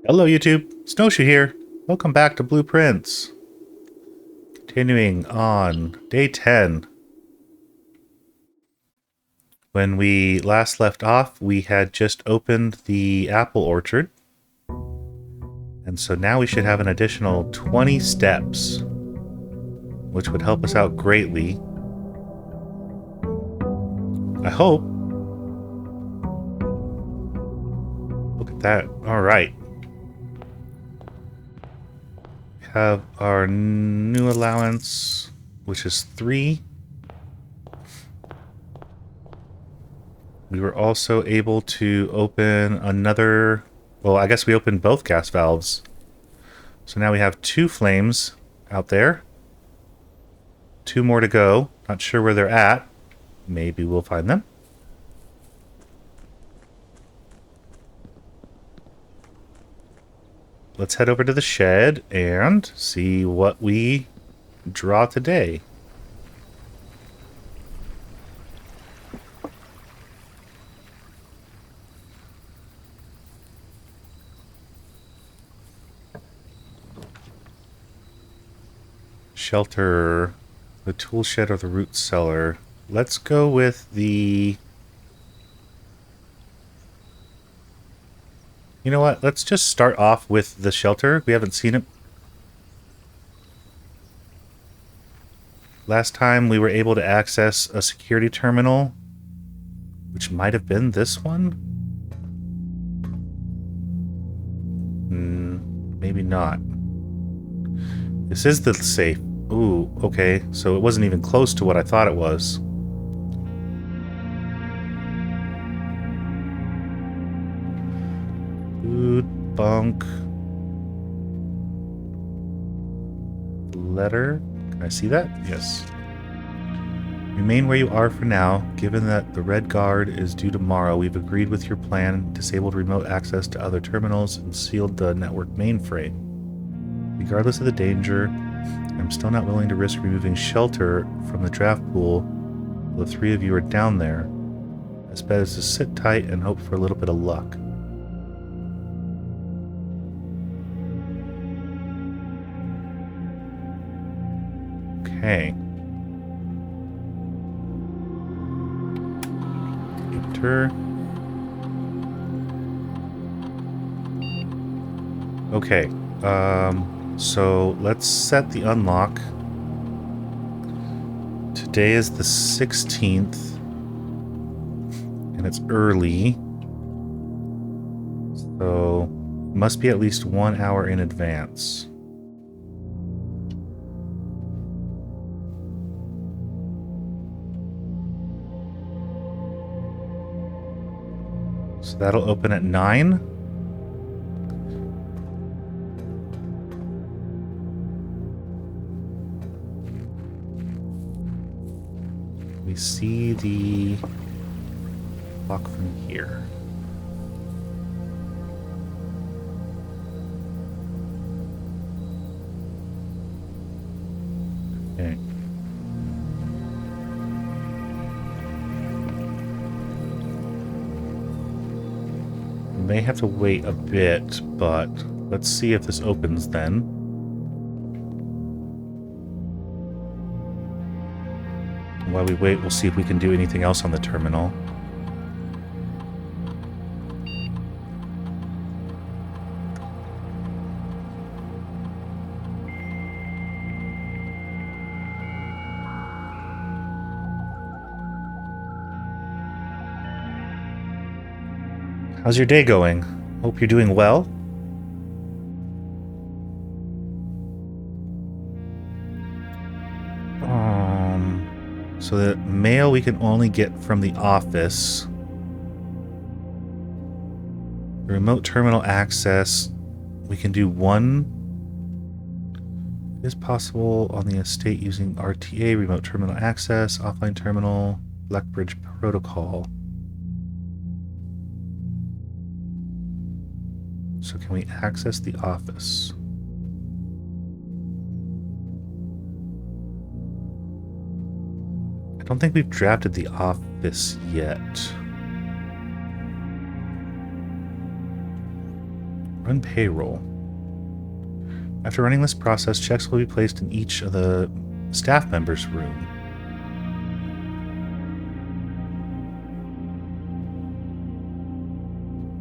Hello YouTube, Snowshoe here. Welcome back to BluePrince. Continuing on day 10. When we last left off, we had just opened the apple orchard. And so now we should have an additional 20 steps, which would help us out greatly. I hope. Look at that. Alright. We have our new allowance, which is 3. We were also able to open another... Well, I guess we opened both gas valves. So now we have 2 flames out there. 2 more to go. Not sure where they're at. Maybe we'll find them. Let's head over to the shed and see what we draw today. Shelter, the tool shed, or the root cellar. Let's go with the... You know what? Let's just start off with the shelter. We haven't seen it. Last time we were able to access a security terminal, which might have been this one? Maybe not. This is the safe. Ooh, okay. So it wasn't even close to what I thought it was. Food, bunk. Letter. Can I see that? Yes. Remain where you are for now. Given that the Red Guard is due tomorrow, we've agreed with your plan, disabled remote access to other terminals, and sealed the network mainframe. Regardless of the danger, I'm still not willing to risk removing shelter from the draft pool while the 3 of you are down there. As best as to sit tight and hope for a little bit of luck. Okay. Enter. Okay. So let's set the unlock. Today is the 16th. And it's early. So must be at least 1 hour in advance. So that'll open at 9. We see the clock from here. Okay. We may have to wait a bit, but let's see if this opens then. While we wait, we'll see if we can do anything else on the terminal. How's your day going? Hope you're doing well. So the mail we can only get from the office. The remote terminal access, we can do 1. It is possible on the estate using RTA, remote terminal access, offline terminal, Blackbridge protocol. So can we access the office? I don't think we've drafted the office yet. Run payroll. After running this process, checks will be placed in each of the staff members' room.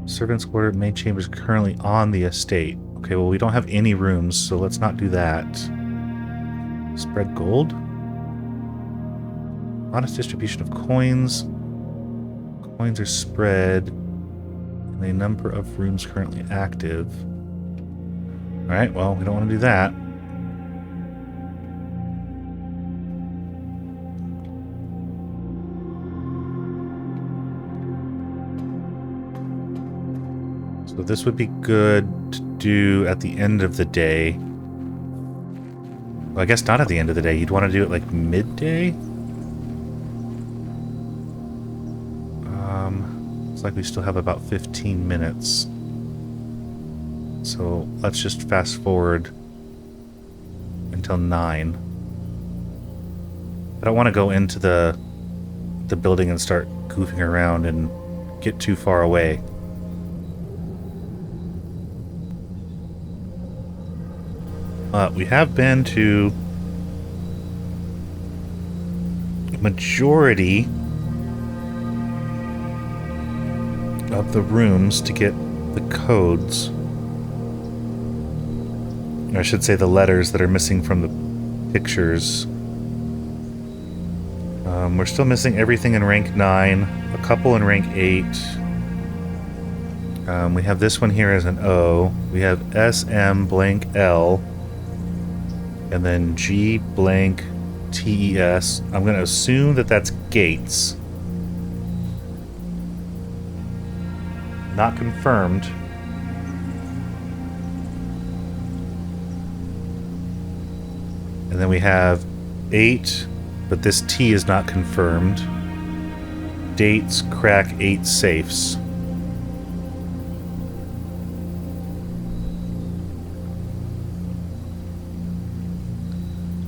Servants' quarter, maid chambers currently on the estate. Okay, well, we don't have any rooms, so let's not do that. Spread gold. Honest distribution of coins. Coins are spread in a number of rooms currently active. Alright, well, we don't want to do that. So this would be good to do at the end of the day. Well, I guess not at the end of the day. You'd want to do it like midday? Looks like we still have about 15 minutes. So let's just fast forward until 9. I don't want to go into the building and start goofing around and get too far away. We have been to the majority of the rooms to get the codes. Or I should say the letters that are missing from the pictures. We're still missing everything in rank 9, a couple in rank 8. We have this one here as an O. We have SM blank L. And then G blank TES. I'm going to assume that that's gates. Not confirmed. And then we have 8, but this T is not confirmed. Dates crack 8 safes.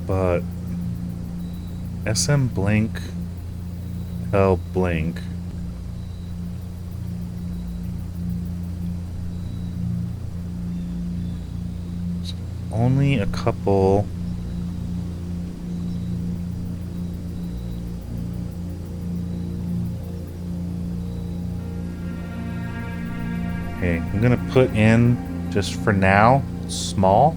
But SM blank L blank. So only a couple. Okay, I'm gonna put in, just for now, small.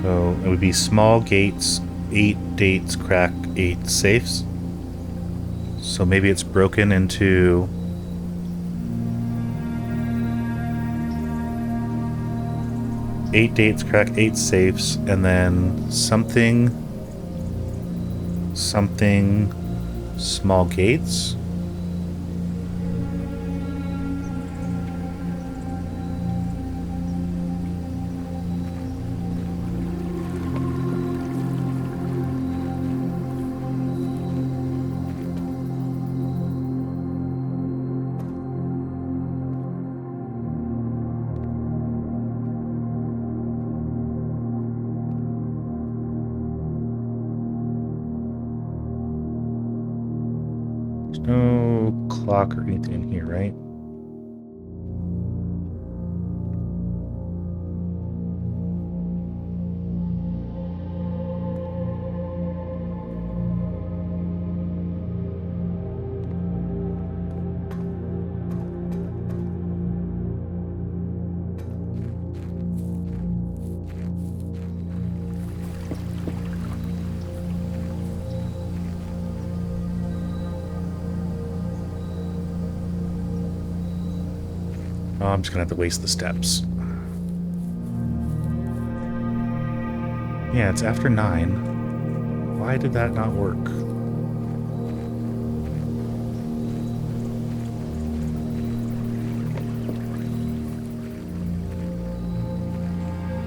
So it would be small gates, 8 dates, crack 8 safes. So maybe it's broken into eight dates, crack 8 safes, and then something small gates. No clock or anything in here, right? Oh, I'm just gonna have to waste the steps. Yeah, it's after 9. Why did that not work?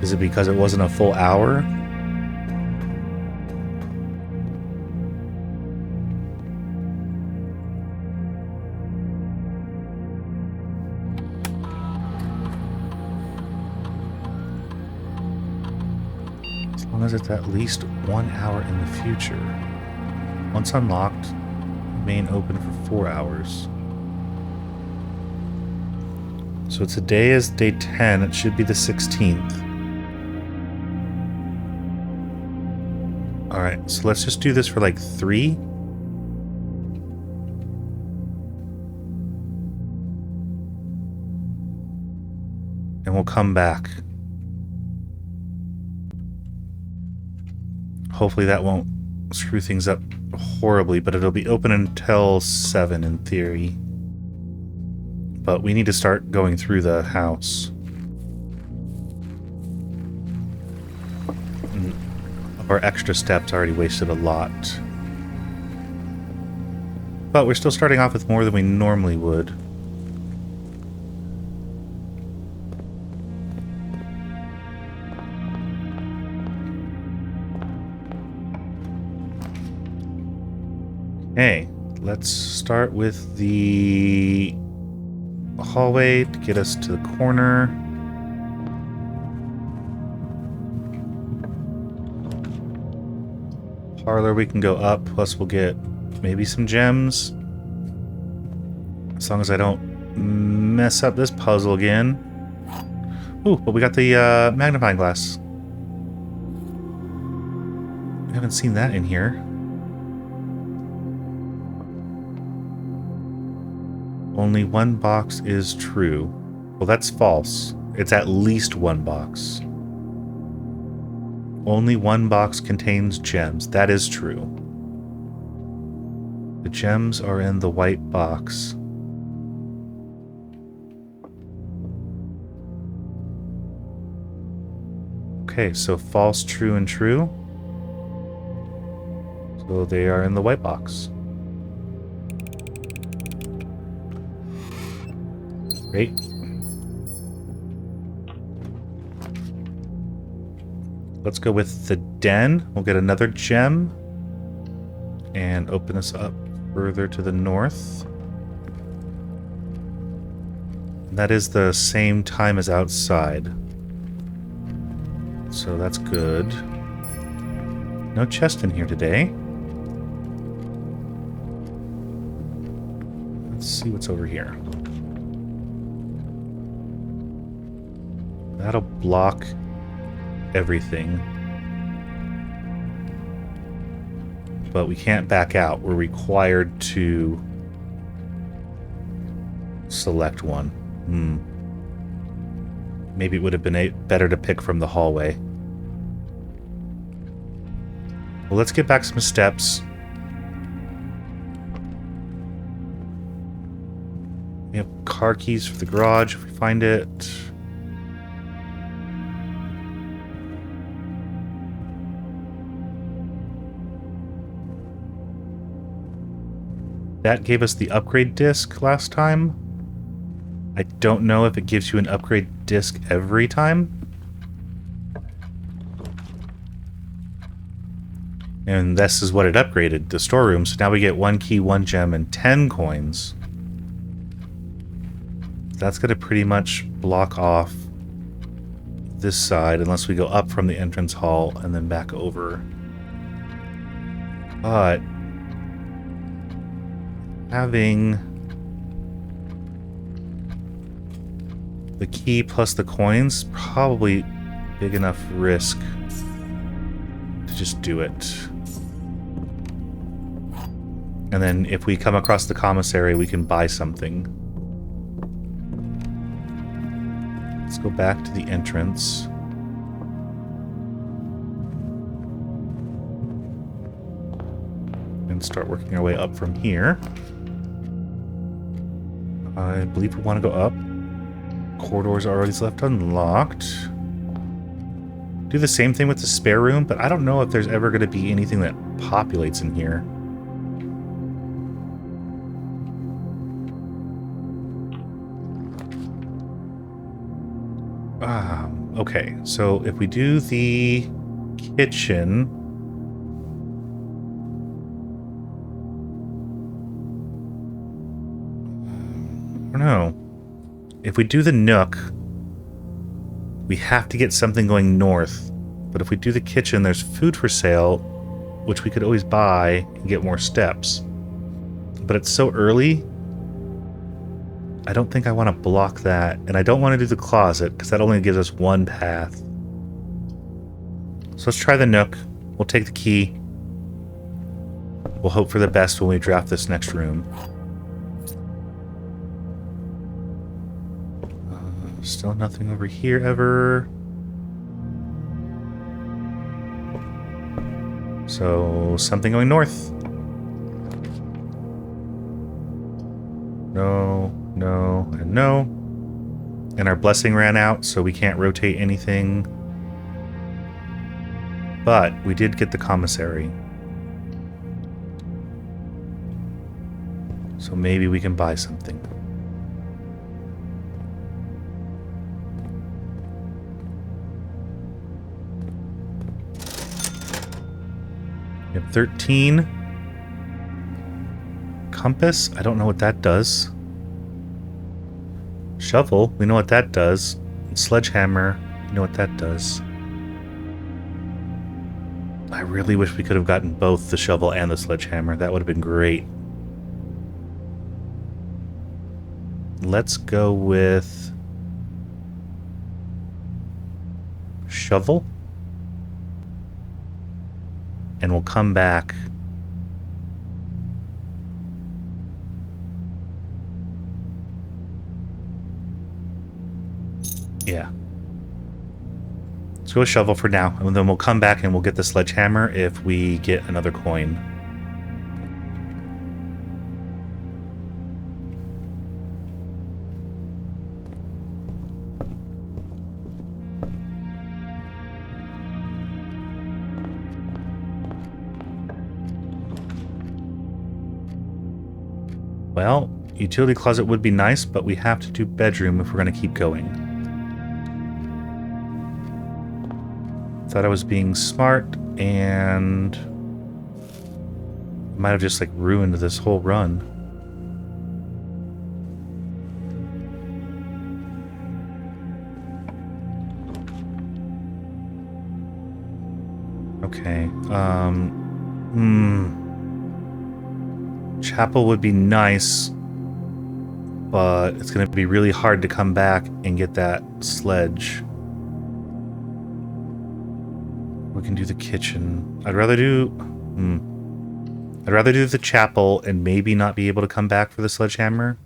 Is it because it wasn't a full hour? As long as it's at least 1 hour in the future. Once unlocked, remain open for 4 hours. So today is day 10. It should be the 16th. Alright, so let's just do this for like 3. And we'll come back. Hopefully that won't screw things up horribly, but it'll be open until 7 in theory. But we need to start going through the house. Our extra steps already wasted a lot. But we're still starting off with more than we normally would. Okay, let's start with the hallway to get us to the corner. Parlor we can go up, plus we'll get maybe some gems. As long as I don't mess up this puzzle again. Ooh, but we got the magnifying glass. I haven't seen that in here. Only one box is true. Well, that's false. It's at least one box. Only one box contains gems. That is true. The gems are in the white box. Okay, so false, true, and true. So they are in the white box. Great. Let's go with the den. We'll get another gem. And open us up further to the north. That is the same time as outside. So that's good. No chest in here today. Let's see what's over here. That'll block everything. But we can't back out. We're required to select one. Maybe it would have been better to pick from the hallway. Well, let's get back some steps. We have car keys for the garage if we find it. That gave us the upgrade disc last time. I don't know if it gives you an upgrade disc every time. And this is what it upgraded, the storeroom. So now we get 1 key, 1 gem, and 10 coins. That's going to pretty much block off this side unless we go up from the entrance hall and then back over. But having the key plus the coins, probably big enough risk to just do it. And then if we come across the commissary, we can buy something. Let's go back to the entrance. And start working our way up from here. I believe we want to go up. Corridors are always left unlocked. Do the same thing with the spare room, but I don't know if there's ever going to be anything that populates in here. Okay, so if we do the kitchen... I don't know. If we do the nook, we have to get something going north. But if we do the kitchen, there's food for sale. which we could always buy and get more steps. But it's so early, I don't think I want to block that. And I don't want to do the closet, because that only gives us one path. So let's try the nook. We'll take the key. We'll hope for the best when we draft this next room. Still nothing over here ever. So, something going north. No, no, and no. And our blessing ran out, so we can't rotate anything. But we did get the commissary. So maybe we can buy something. We have 13. Compass, I don't know what that does. Shovel, we know what that does. Sledgehammer, we know what that does. I really wish we could have gotten both the shovel and the sledgehammer. That would have been great. Let's go with shovel. And we'll come back. Yeah. Let's go with shovel for now, and then we'll come back and we'll get the sledgehammer if we get another coin. Well, utility closet would be nice, but we have to do bedroom if we're going to keep going. Thought I was being smart, and might have just like ruined this whole run. Okay. Chapel would be nice, but it's going to be really hard to come back and get that sledge. We can do the kitchen. I'd rather do the chapel and maybe not be able to come back for the sledgehammer.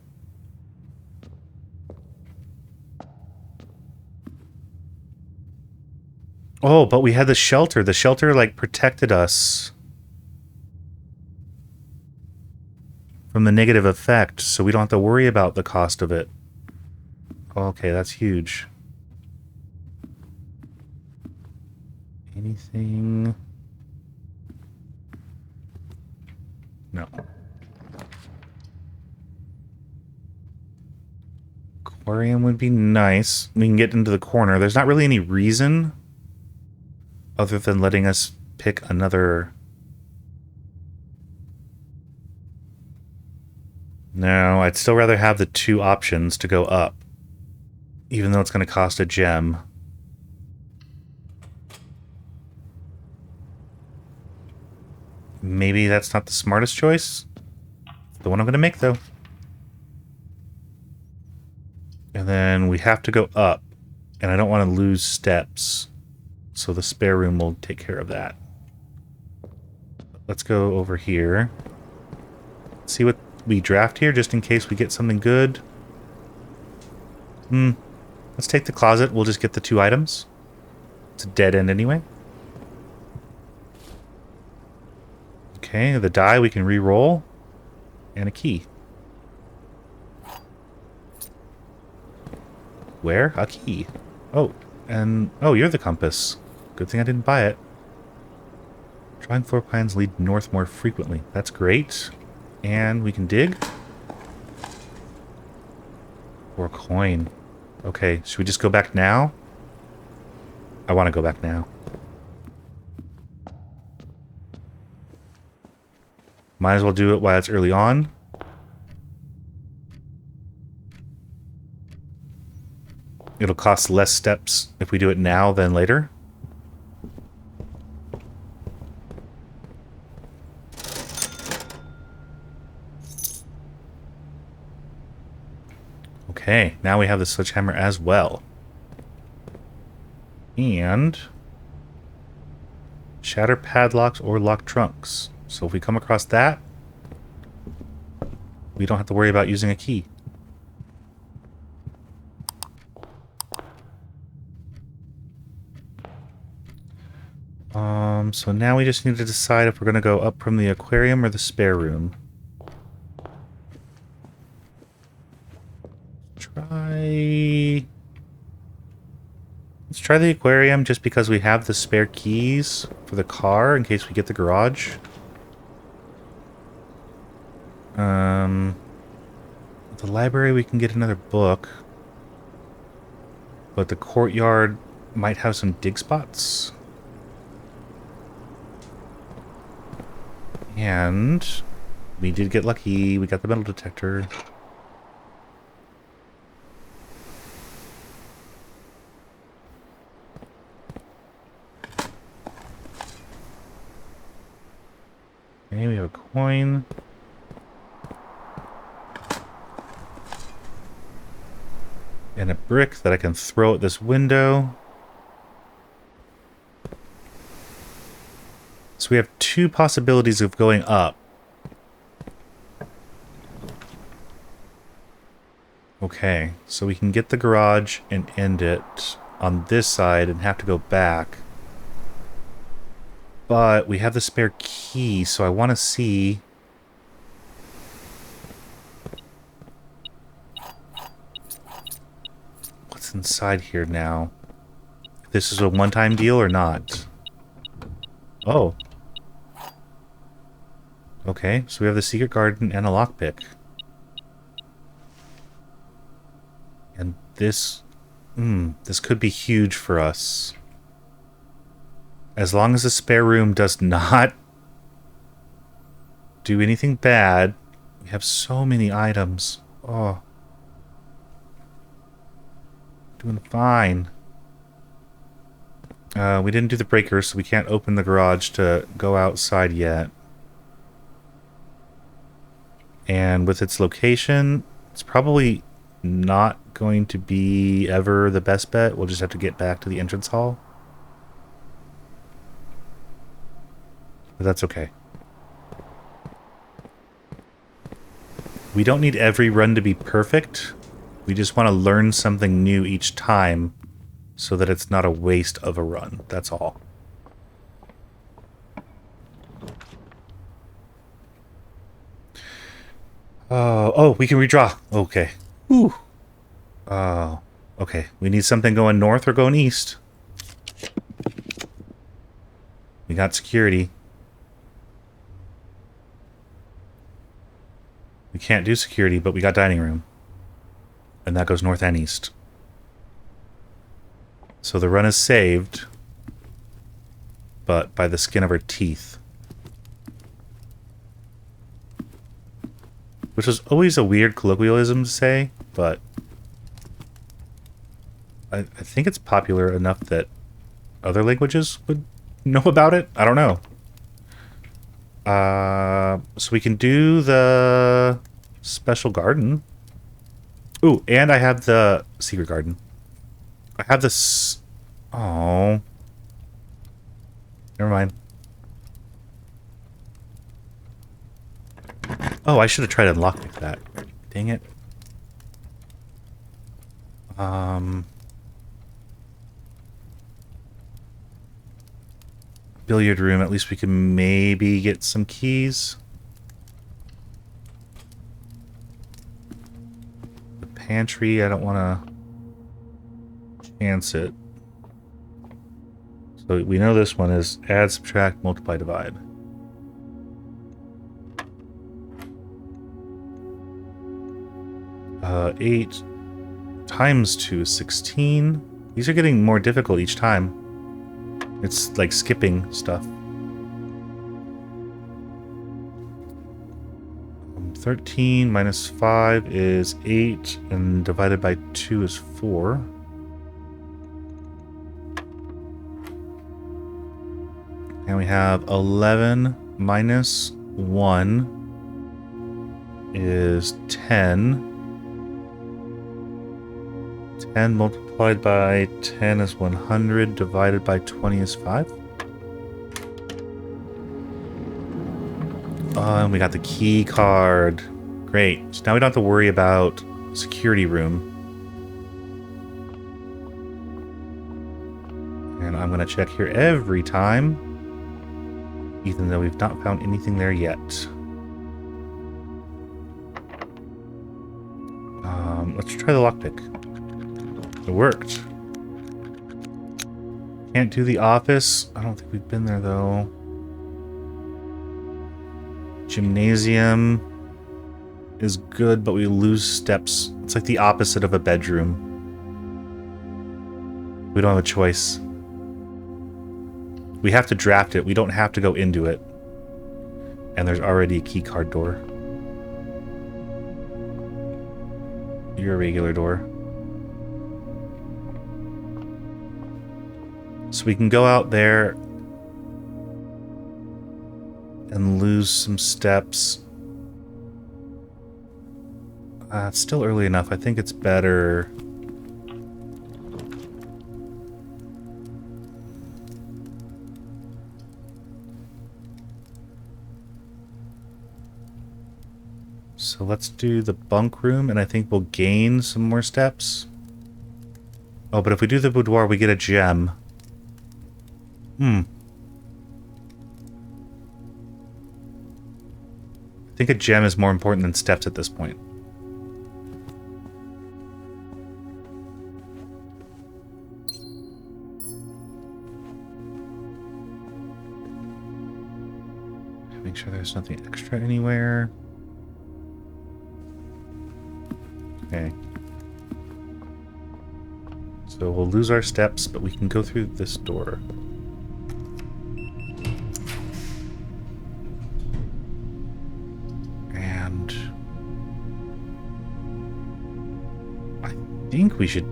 Oh, but we had the shelter. The shelter, like, protected us from the negative effect, so we don't have to worry about the cost of it. Okay, that's huge. Anything? No. Aquarium would be nice. We can get into the corner. There's not really any reason other than letting us pick another. No, I'd still rather have the two options to go up, even though it's going to cost a gem. Maybe that's not the smartest choice. The one I'm going to make, though. And then we have to go up, and I don't want to lose steps, so the spare room will take care of that. Let's go over here. See what we draft here, just in case we get something good. Let's take the closet. We'll just get the two items. It's a dead end anyway. Okay, the die we can re-roll. And a key. Where? A key. Oh, and... oh, you're the compass. Good thing I didn't buy it. Drawing floor plans lead north more frequently. That's great. And we can dig. Or a coin. Okay, should we just go back now? I want to go back now. Might as well do it while it's early on. It'll cost less steps if we do it now than later. Okay, now we have the sledgehammer as well. And shatter padlocks or lock trunks. So if we come across that, we don't have to worry about using a key. So now we just need to decide if we're going to go up from the aquarium or the spare room. Let's try the aquarium just because we have the spare keys for the car in case we get the garage. The library we can get another book. But the courtyard might have some dig spots. And we did get lucky. We got the metal detector. Okay, we have a coin. And a brick that I can throw at this window. So we have two possibilities of going up. Okay, so we can get the garage and end it on this side and have to go back. But we have the spare key, so I want to see... what's inside here now. If this is a one-time deal or not. Oh. Okay, so we have the secret garden and a lockpick. And this... this could be huge for us. As long as the spare room does not do anything bad. We have so many items. Oh. Doing fine. We didn't do the breaker, so we can't open the garage to go outside yet. And with its location, it's probably not going to be ever the best bet. We'll just have to get back to the entrance hall. But that's okay. We don't need every run to be perfect. We just want to learn something new each time so that it's not a waste of a run. That's all. Oh, we can redraw. Okay. Whew. Oh, okay. We need something going north or going east. We got security. We can't do security, but we got dining room. And that goes north and east. So the run is saved, but by the skin of our teeth. Which was always a weird colloquialism to say, but I think it's popular enough that other languages would know about it. I don't know. So we can do the special garden. Ooh, and I have the secret garden. I have this... Oh. Never mind. Oh, I should have tried to unlock that. Dang it. Billiard room. At least we can maybe get some keys. The pantry, I don't want to chance it. So we know this one is add, subtract, multiply, divide. Uh, 8 times 2 is 16. These are getting more difficult each time. It's like skipping stuff. 13 minus 5 is 8, and divided by 2 is 4. And we have 11 minus 1 is 10. 10 multiplied by 10 is 100, divided by 20 is 5. Oh, and we got the key card. Great. So now we don't have to worry about security room. And I'm going to check here every time, even though we've not found anything there yet. Let's try the lockpick. It worked. Can't do the office. I don't think we've been there, though. Gymnasium is good, but we lose steps. It's like the opposite of a bedroom. We don't have a choice. We have to draft it. We don't have to go into it. And there's already a key card door. You're a regular door. So we can go out there and lose some steps. It's still early enough. I think it's better. So let's do the bunk room, and I think we'll gain some more steps. Oh, but if we do the boudoir, we get a gem. I think a gem is more important than steps at this point. Make sure there's nothing extra anywhere. Okay. So we'll lose our steps, but we can go through this door. And I think we should...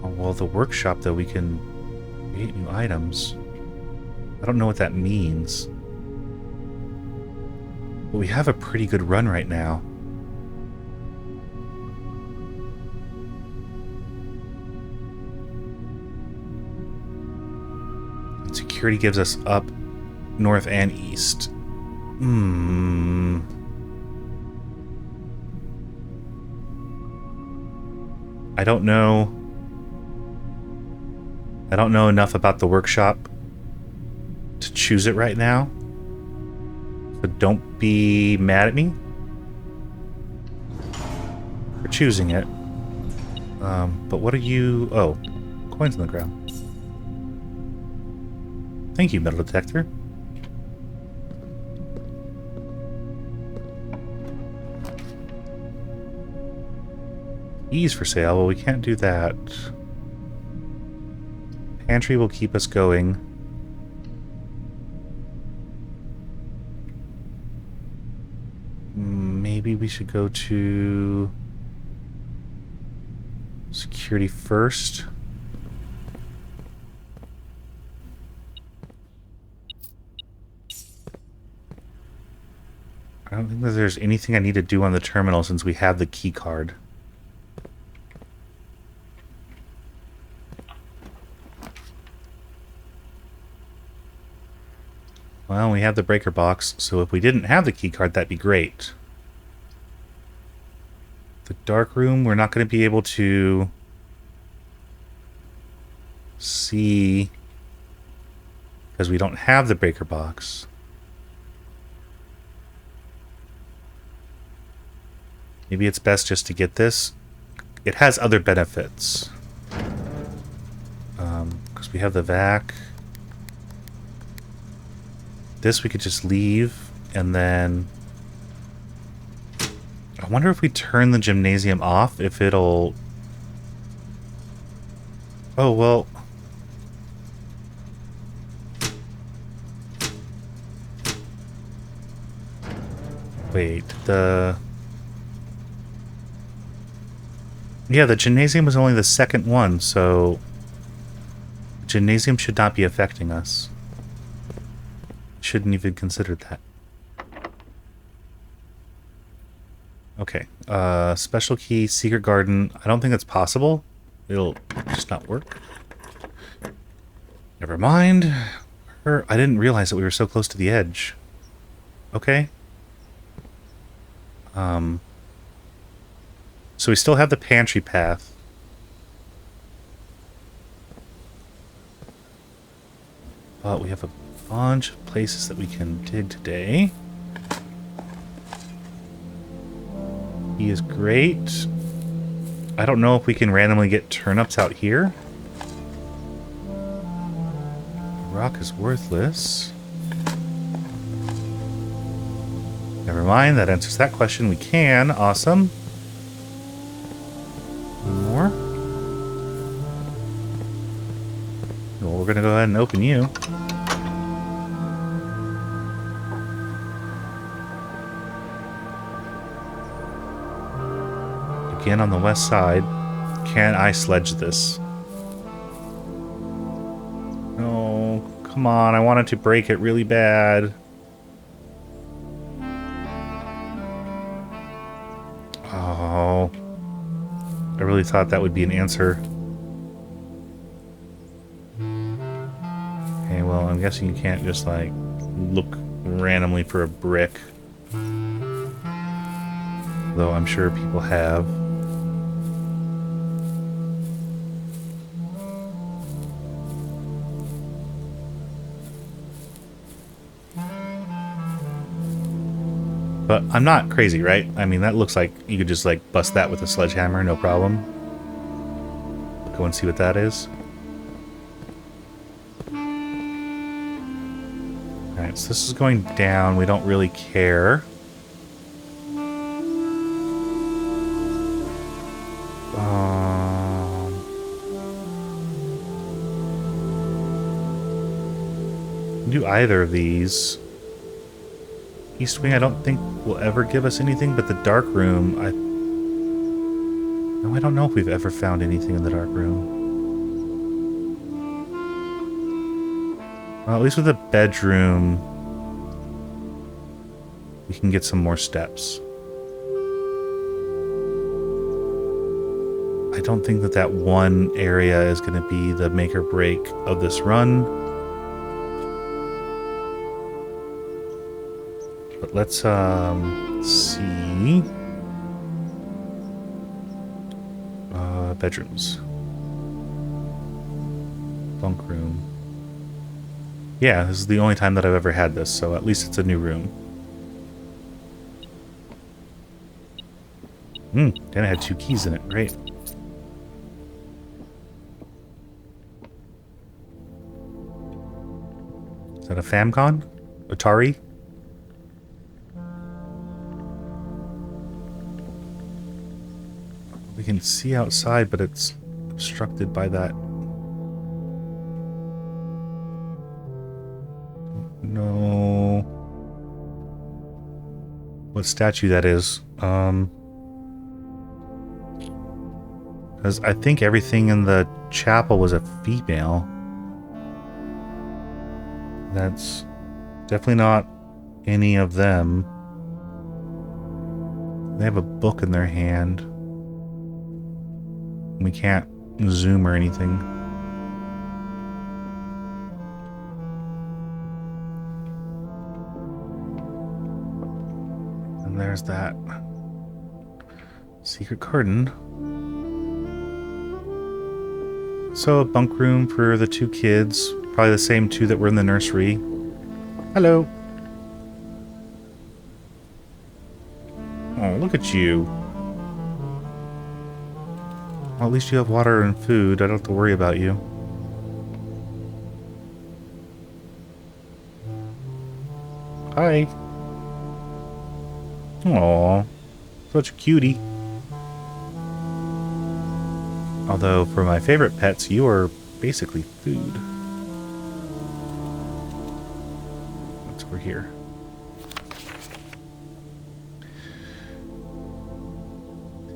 Oh, well, the workshop, though, we can create new items. I don't know what that means. But we have a pretty good run right now. And security gives us up, north, and east. I don't know. I don't know enough about the workshop to choose it right now. So don't be mad at me for choosing it. But what are you... Oh, coins on the ground. Thank you, metal detector. Ease for sale. Well, we can't do that. Pantry will keep us going. Maybe we should go to security first. I don't think that there's anything I need to do on the terminal since we have the key card. Well, we have the breaker box, so if we didn't have the key card, that'd be great. The dark room, we're not going to be able to see because we don't have the breaker box. Maybe it's best just to get this. It has other benefits. Because we have the vac. This we could just leave, and then... I wonder if we turn the gymnasium off, if it'll... Oh, well... Wait, the... Yeah, the gymnasium was only the second one, so... Gymnasium should not be affecting us. Shouldn't even consider that. Okay. Special key, secret garden. I don't think that's possible. it'll just not work. Never mind. I didn't realize that we were so close to the edge. Okay. So we still have the pantry path. But we have a bunch of places that we can dig today. He is great. I don't know if we can randomly get turnips out here. Rock is worthless. Never mind, that answers that question. We can. Awesome. More. Well, we're going to go ahead and open you. Again on the west side. Can I sledge this? No, come on. I wanted to break it really bad. Oh. I really thought that would be an answer. Okay, well, I'm guessing you can't just, like, look randomly for a brick. Though I'm sure people have. But I'm not crazy, right? I mean, that looks like you could just, like, bust that with a sledgehammer, no problem. Go and see what that is. Alright, so this is going down. We don't really care. Do either of these. East Wing I don't think will ever give us anything, but the Dark Room, No, I don't know if we've ever found anything in the Dark Room. Well, at least with the bedroom, we can get some more steps. I don't think that that one area is going to be the make or break of this run. But let's see. Bedrooms. Bunk room. Yeah, this is the only time that I've ever had this, so at least it's a new room. Then it had 2 keys in it. Great. Is that a Famicom? Atari? We can see outside, but it's obstructed by that. No. What statue that is? Because I think everything in the chapel was a female. That's definitely not any of them. They have a book in their hand. We can't zoom or anything. And there's that secret garden. So a bunk room for the 2 kids. Probably the same 2 that were in the nursery. Hello. Oh, look at you. Well, at least you have water and food. I don't have to worry about you. Hi. Aww. Such a cutie. Although, for my favorite pets, you are basically food. That's over here.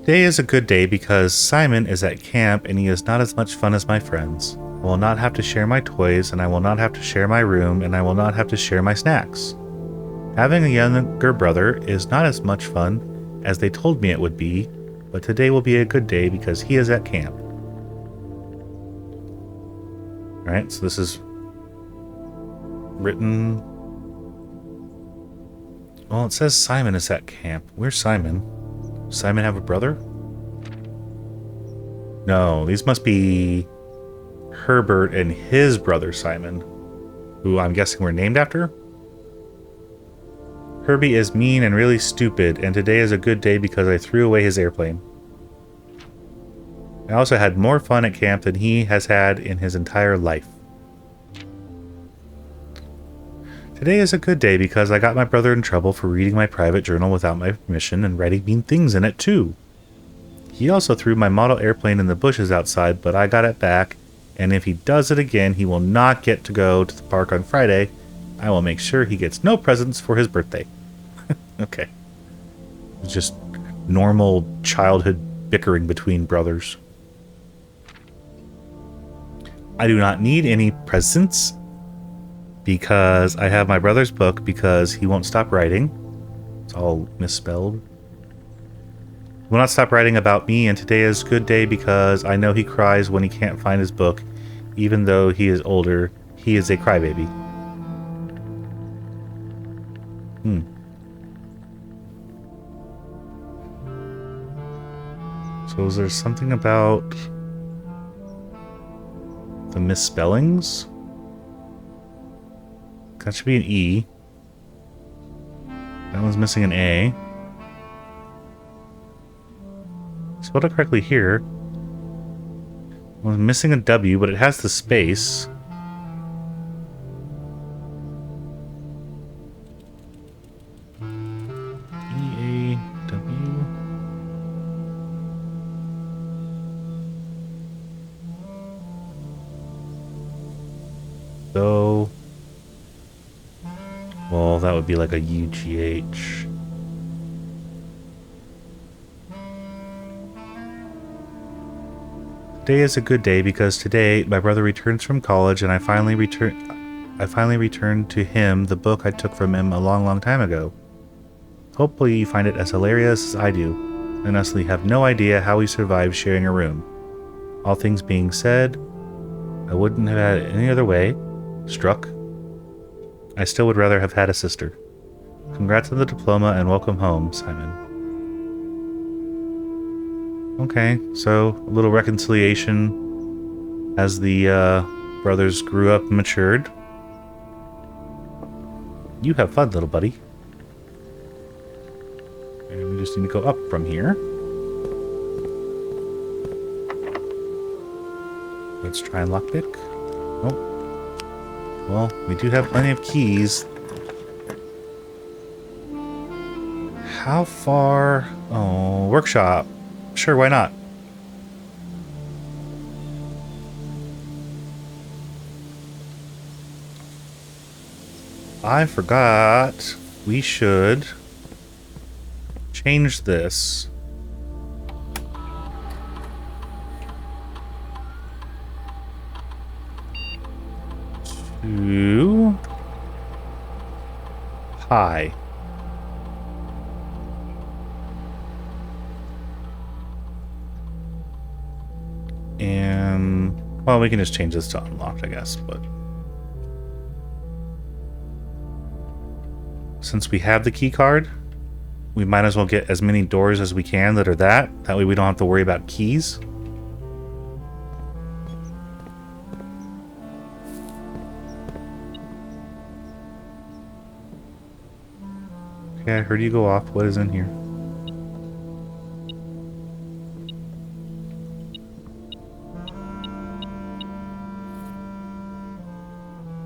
Today is a good day because Simon is at camp and he is not as much fun as my friends. I will not have to share my toys, and I will not have to share my room, and I will not have to share my snacks. Having a younger brother is not as much fun as they told me it would be, but today will be a good day because he is at camp. Alright, so this is written... Well, it says Simon is at camp. Where's Simon? Does Simon have a brother? No, these must be Herbert and his brother Simon, who I'm guessing were named after? Herbie is mean and really stupid, and today is a good day because I threw away his airplane. I also had more fun at camp than he has had in his entire life. Today is a good day because I got my brother in trouble for reading my private journal without my permission and writing mean things in it too. He also threw my model airplane in the bushes outside, but I got it back, and if he does it again, he will not get to go to the park on Friday. I will make sure he gets no presents for his birthday. Okay. It's just normal childhood bickering between brothers. I do not need any presents because I have my brother's book because he won't stop writing. It's all misspelled. He will not stop writing about me, and today is a good day because I know he cries when he can't find his book. Even though he is older, he is a crybaby. So is there something about the misspellings? That should be an E. That one's missing an A. Spelled it correctly here. One's missing a W, but it has the space. E-A-W. So... well, that would be like a UGH. Today is a good day because today my brother returns from college and I finally returned to him the book I took from him a long time ago. Hopefully you find it as hilarious as I do. I honestly have no idea how we survived sharing a room. All things being said, I wouldn't have had it any other way. Struck. I still would rather have had a sister. Congrats on the diploma and welcome home, Simon. Okay, so a little reconciliation as the brothers grew up and matured. You have fun, little buddy. And we just need to go up from here. Let's try and lockpick. Oh. Well, we do have plenty of keys. How far? Oh, workshop. Sure, why not? I forgot we should change this. To high. And, well, we can just change this to unlocked, I guess, but since we have the key card, we might as well get as many doors as we can that are that. That way we don't have to worry about keys. Okay, I heard you go off. What is in here?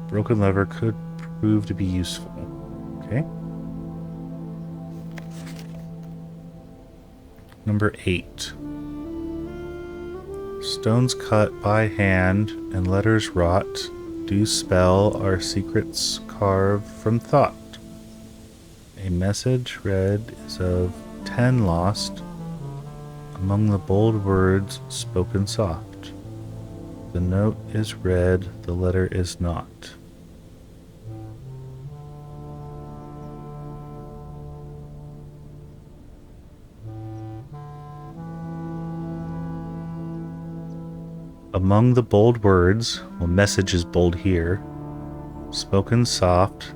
Broken lever could prove to be useful. Okay. Number 8. Stones cut by hand and letters wrought do spell our secrets carved from thought. A message read is of 10 lost among the bold words spoken soft. The note is read, the letter is not. Among the bold words, well, message is bold here. Spoken soft.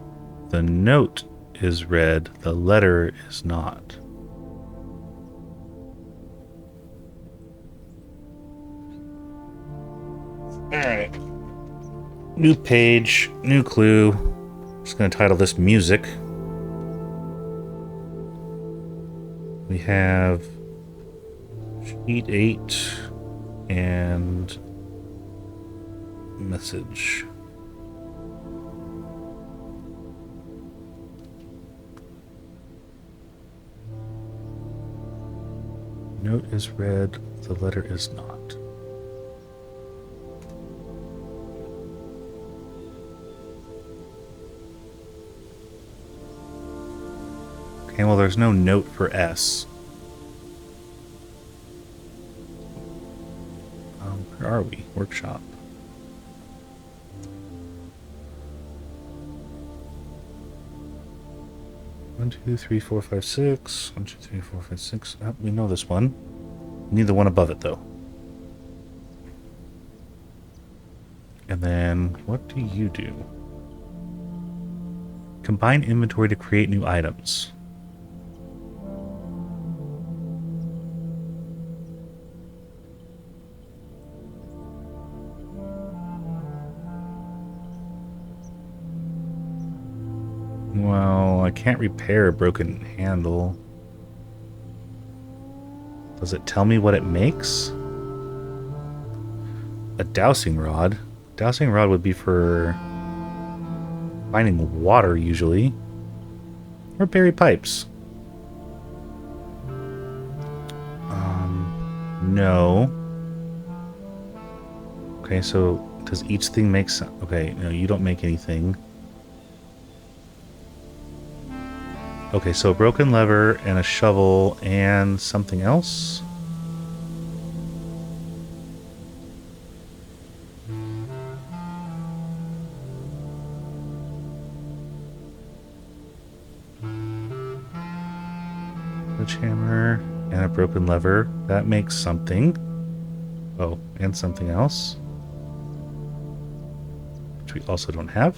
The note is read. The letter is not. Alright. New page, new clue. Just going to title this Music. We have sheet 8 and message. Note is read, the letter is not. Okay, well, there's no note for S. Where are we? Workshop. One, two, three, four, five, six. 1, 2, 3, 4, 5, 6. Oh, we know this one. We need the one above it, though. And then, what do you do? Combine inventory to create new items. Well, I can't repair a broken handle. Does it tell me what it makes? A dowsing rod. Dowsing rod would be for finding water, usually. Or bury pipes. No. Okay, so does each thing make sense? Okay, no, you don't make anything. Okay, so a broken lever and a shovel and something else. Sledgehammer and a broken lever. That makes something. Oh, and something else. Which we also don't have.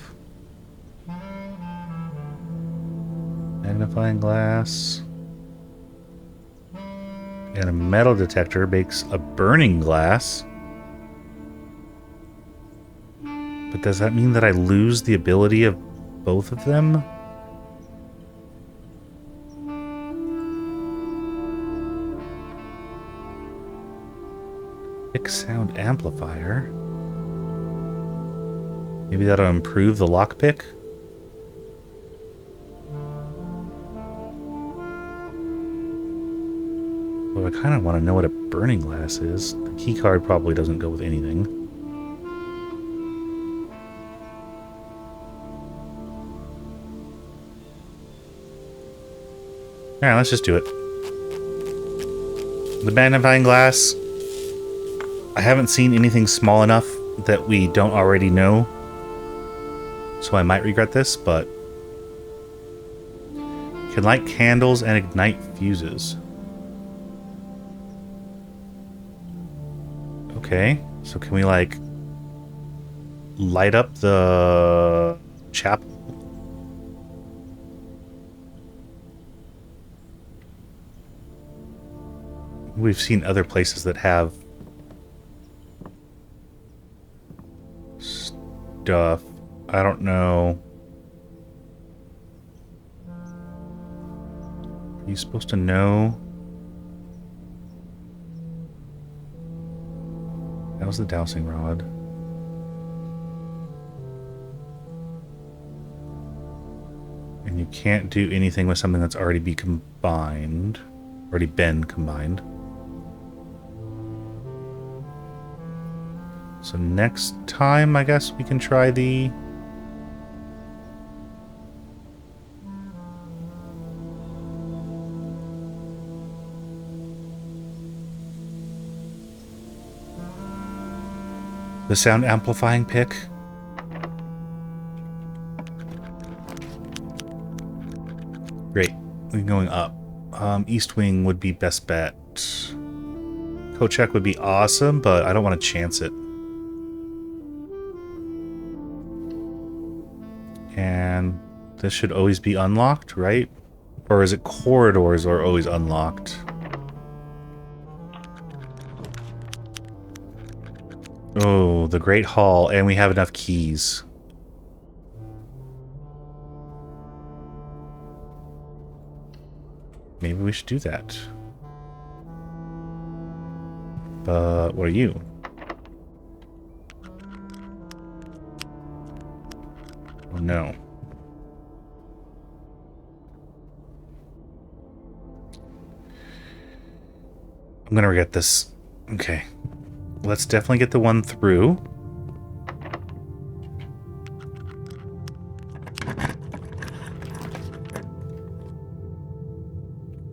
Magnifying glass. And a metal detector makes a burning glass. But does that mean that I lose the ability of both of them? Big sound amplifier. Maybe that'll improve the lockpick? Well, I kind of want to know what a burning glass is. The key card probably doesn't go with anything. Alright, let's just do it. The magnifying glass. I haven't seen anything small enough that we don't already know. So I might regret this, but... Can light candles and ignite fuses. Okay, so can we, like, light up the chapel? We've seen other places that have stuff. I don't know. Are you supposed to know? That was the dowsing rod. And you can't do anything with something that's already been combined. So next time, I guess we can try the... the sound amplifying pick. Great. We're going up. East wing would be best bet. Coat check would be awesome, but I don't want to chance it. This should always be unlocked, right? Or is it corridors are always unlocked? Oh, the Great Hall, and we have enough keys. Maybe we should do that. But what are you? Oh no. I'm gonna regret this. Okay. Let's definitely get the one through.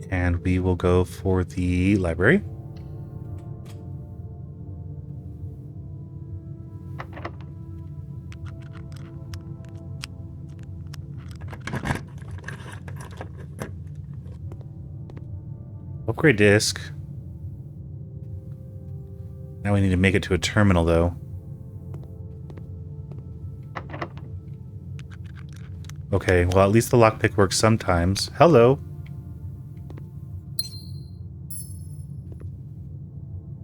And we will go for the library. Upgrade disc. Now we need to make it to a terminal, though. Okay, well, at least the lockpick works sometimes. Hello.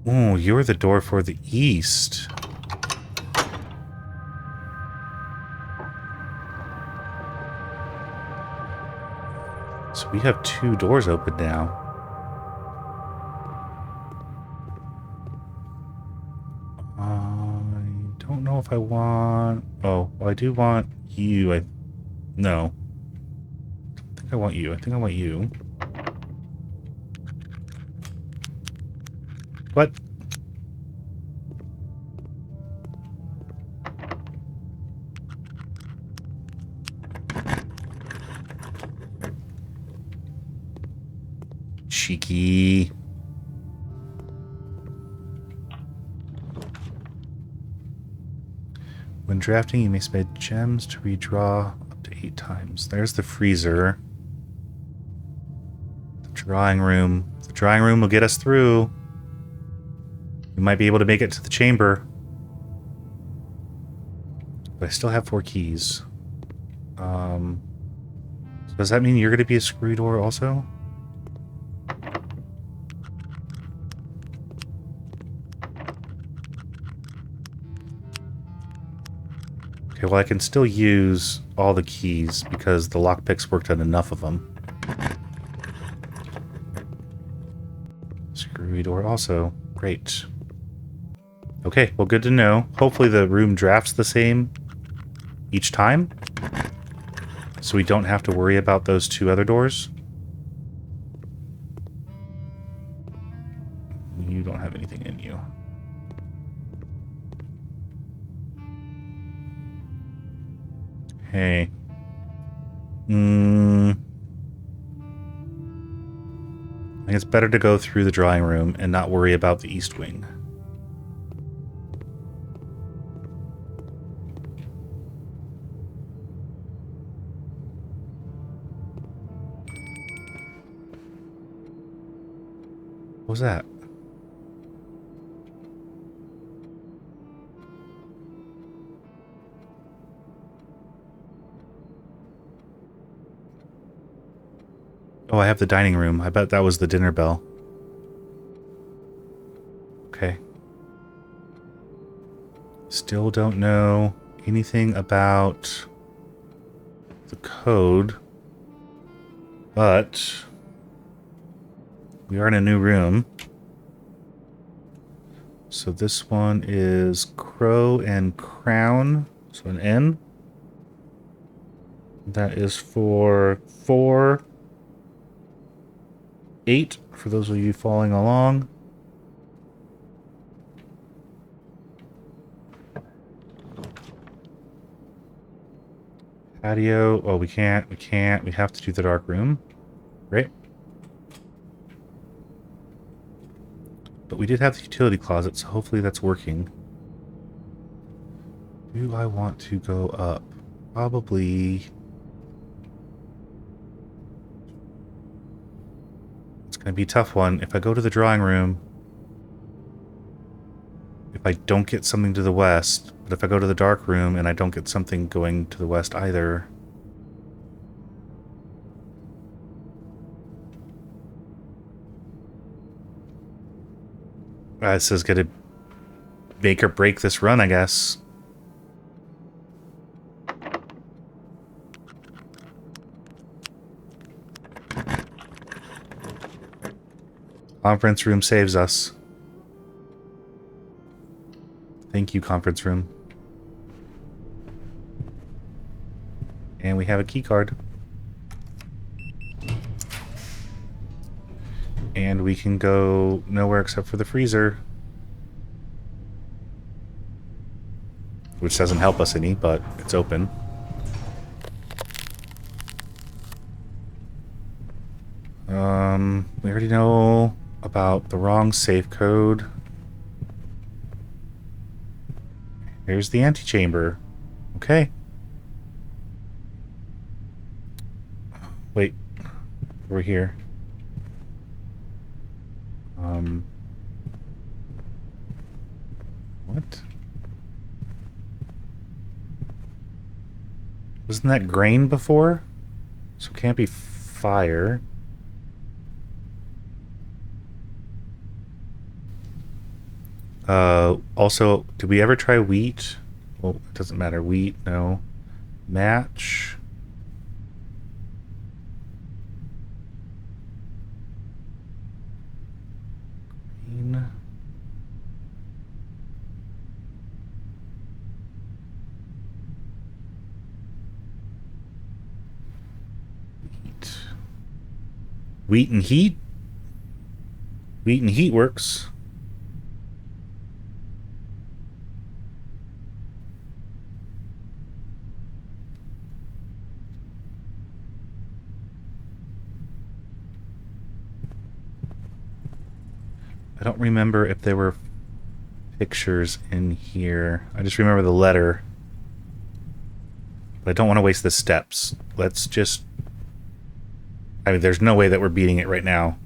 Ooh, you're the door for the east. So we have 2 doors open now. I don't know if I want... Oh, well, I do want you. No. I don't think I want you. I think I want you. What? Cheeky. When drafting, you may spend gems to redraw up to 8 times. There's the freezer. The drawing room. The drawing room will get us through. We might be able to make it to the chamber. But I still have 4 keys. So does that mean you're going to be a screw door also? Okay, well I can still use all the keys because the lockpicks worked on enough of them. Screwy door also. Great. Okay, well good to know. Hopefully the room drafts the same each time, so we don't have to worry about those 2 other doors. You don't have anything in you. Hey. I think it's better to go through the drawing room and not worry about the east wing. What was that? Oh, I have the dining room. I bet that was the dinner bell. Okay. Still don't know anything about the code, but we are in a new room. So this one is Crow and Crown, so an N. That is for 4, 8, for those of you following along. Patio. Oh, we can't. We have to do the dark room. Right? But we did have the utility closet, so hopefully that's working. Do I want to go up? Probably. It's going to be a tough one. If I go to the drawing room, if I don't get something to the west, but if I go to the dark room and I don't get something going to the west either, This is gonna make or break this run, I guess. Conference room saves us. Thank you, conference room. And we have a key card. And we can go nowhere except for the freezer. Which doesn't help us any, but it's open. We already know about the wrong safe code. Here's the antechamber. Okay. Wait. We're here. What? Wasn't that grain before? So it can't be fire. Also, did we ever try wheat? Well, it doesn't matter. Wheat, no. Match. Green. Wheat. Wheat and heat? Wheat and heat works. I don't remember if there were pictures in here. I just remember the letter. But I don't want to waste the steps. Let's just... I mean, there's no way that we're beating it right now.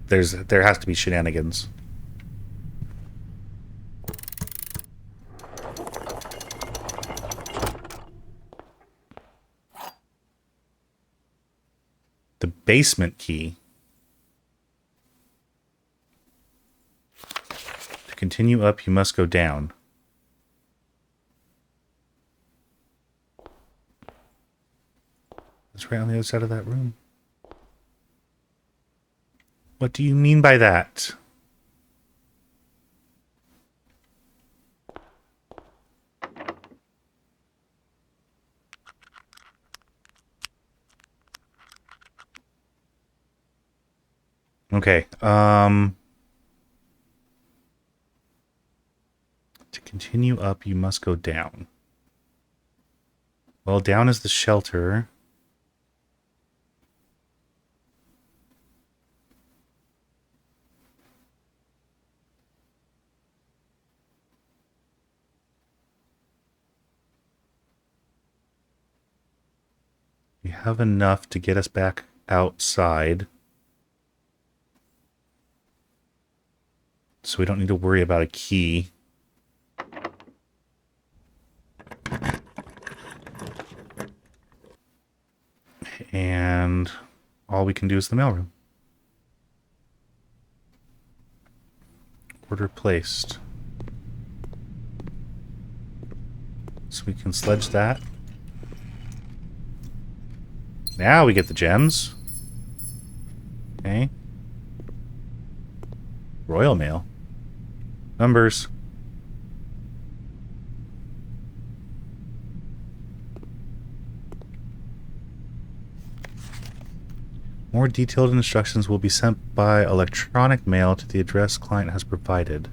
There has to be shenanigans. The basement key. To continue up, you must go down. That's right on the other side of that room. What do you mean by that? Okay, to continue up, you must go down. Well, down is the shelter. We have enough to get us back outside. So we don't need to worry about a key. And all we can do is the mailroom. Order placed. So we can sledge that. Now we get the gems. Okay. Royal mail. Numbers. More detailed instructions will be sent by electronic mail to the address client has provided.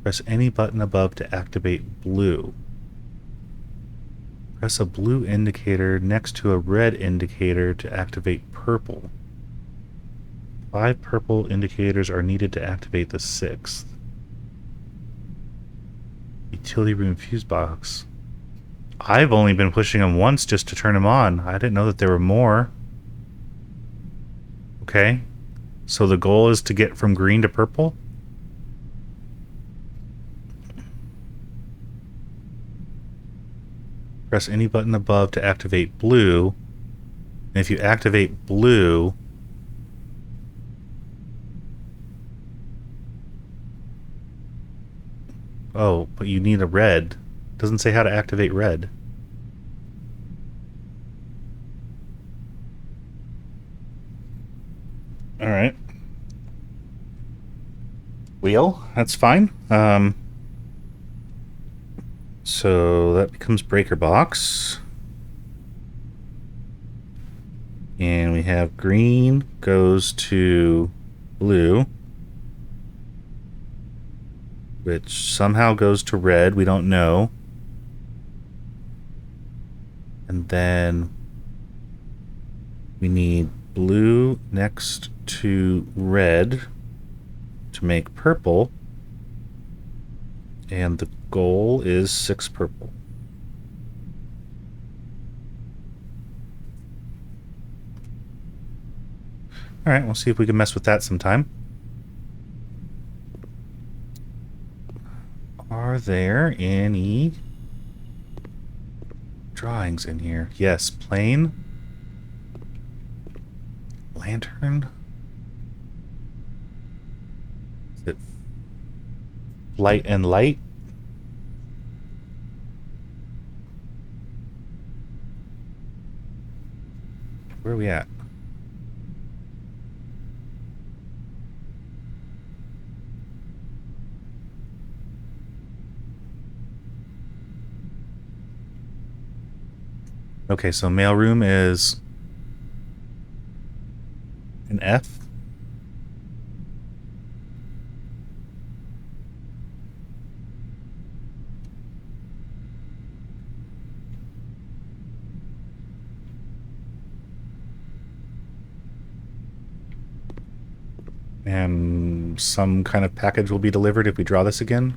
Press any button above to activate blue. Press a blue indicator next to a red indicator to activate purple. 5 purple indicators are needed to activate the 6th. Utility room fuse box. I've only been pushing them once just to turn them on. I didn't know that there were more. Okay. So the goal is to get from green to purple? Press any button above to activate blue. And if you activate blue, Oh, but you need a red. Doesn't say how to activate red. Alright. Wheel, that's fine. So that becomes breaker box. And we have green goes to blue, which somehow goes to red. We don't know. And then we need blue next to red to make purple. And the goal is 6 purple. Alright, we'll see if we can mess with that sometime. Are there any drawings in here? Yes, plane. Lantern. Is it light and light? Where are we at? Okay, so mailroom is an F. And some kind of package will be delivered if we draw this again.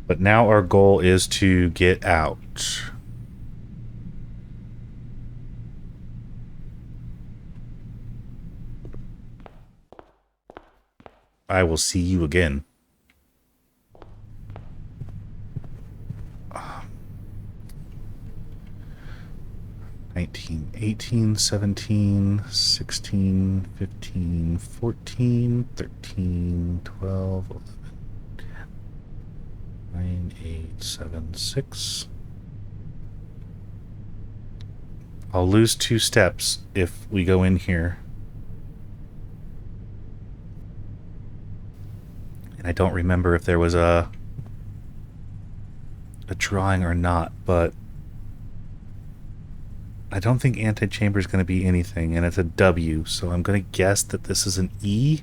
But now our goal is to get out. I will see you again. 19, 18, 17, 16, 15, 14, 13, 12, 11, 10, 9, 8, 7, 6. I'll lose 2 steps if we go in here. And I don't remember if there was a drawing or not, but I don't think antechamber is going to be anything, and it's a W, so I'm going to guess that this is an E.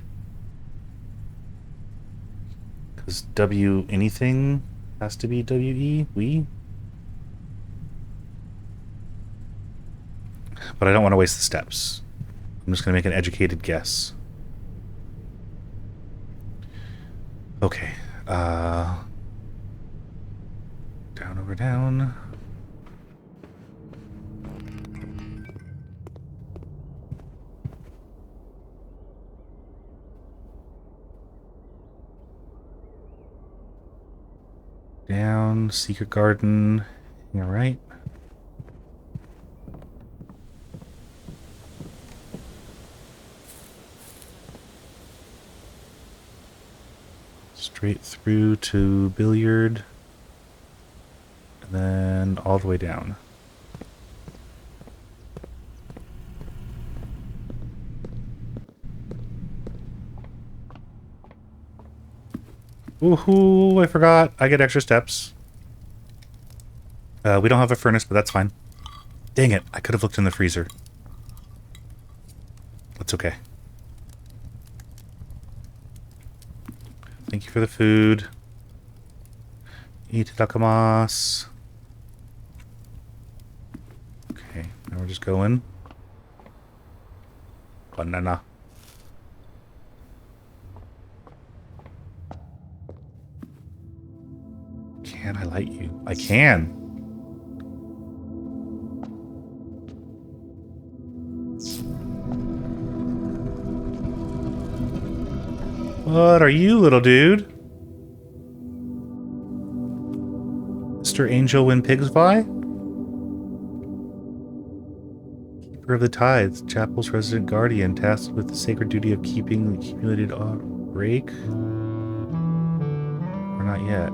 Because W anything has to be WE, we. But I don't want to waste the steps. I'm just going to make an educated guess. Okay. Down over down. Down, secret garden. You're right. Straight through to billiard. And then all the way down. Woohoo, I forgot. I get extra steps. We don't have a furnace, but that's fine. Dang it, I could have looked in the freezer. That's okay. Thank you for the food. Itadakimasu. Okay, now we're just going. Banana. Can I light you? I can. What are you, little dude? Mr. Angel when pigs fly? Keeper of the Tides, Chapel's resident guardian, tasked with the sacred duty of keeping the accumulated break? Or not yet?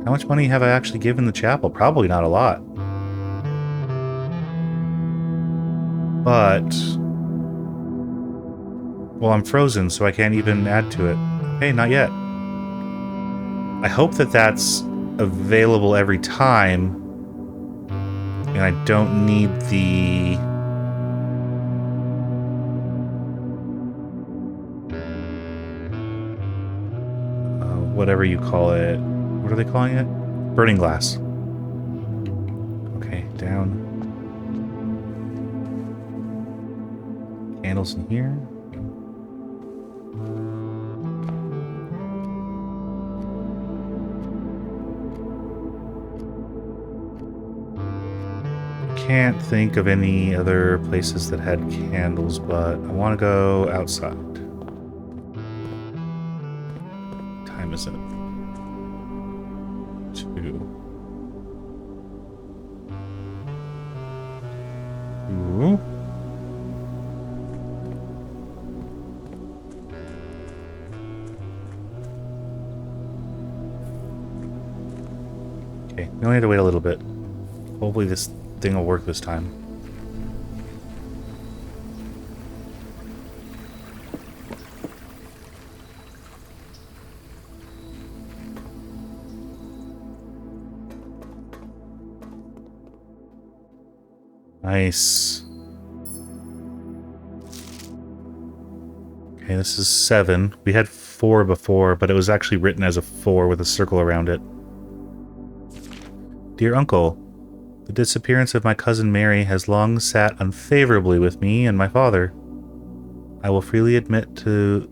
How much money have I actually given the chapel? Probably not a lot. But... well, I'm frozen, so I can't even add to it. Okay, not yet. I hope that that's available every time. And I don't need the... whatever you call it. What are they calling it? Burning glass. Okay, down. Candles in here. Can't think of any other places that had candles, but I want to go outside. What time is it? 2. Ooh. Okay, we only have to wait a little bit. Hopefully this thing will work this time. Nice. Okay, this is 7. We had 4 before, but it was actually written as a 4 with a circle around it. Dear Uncle, the disappearance of my cousin Mary has long sat unfavorably with me and my father. I will freely admit to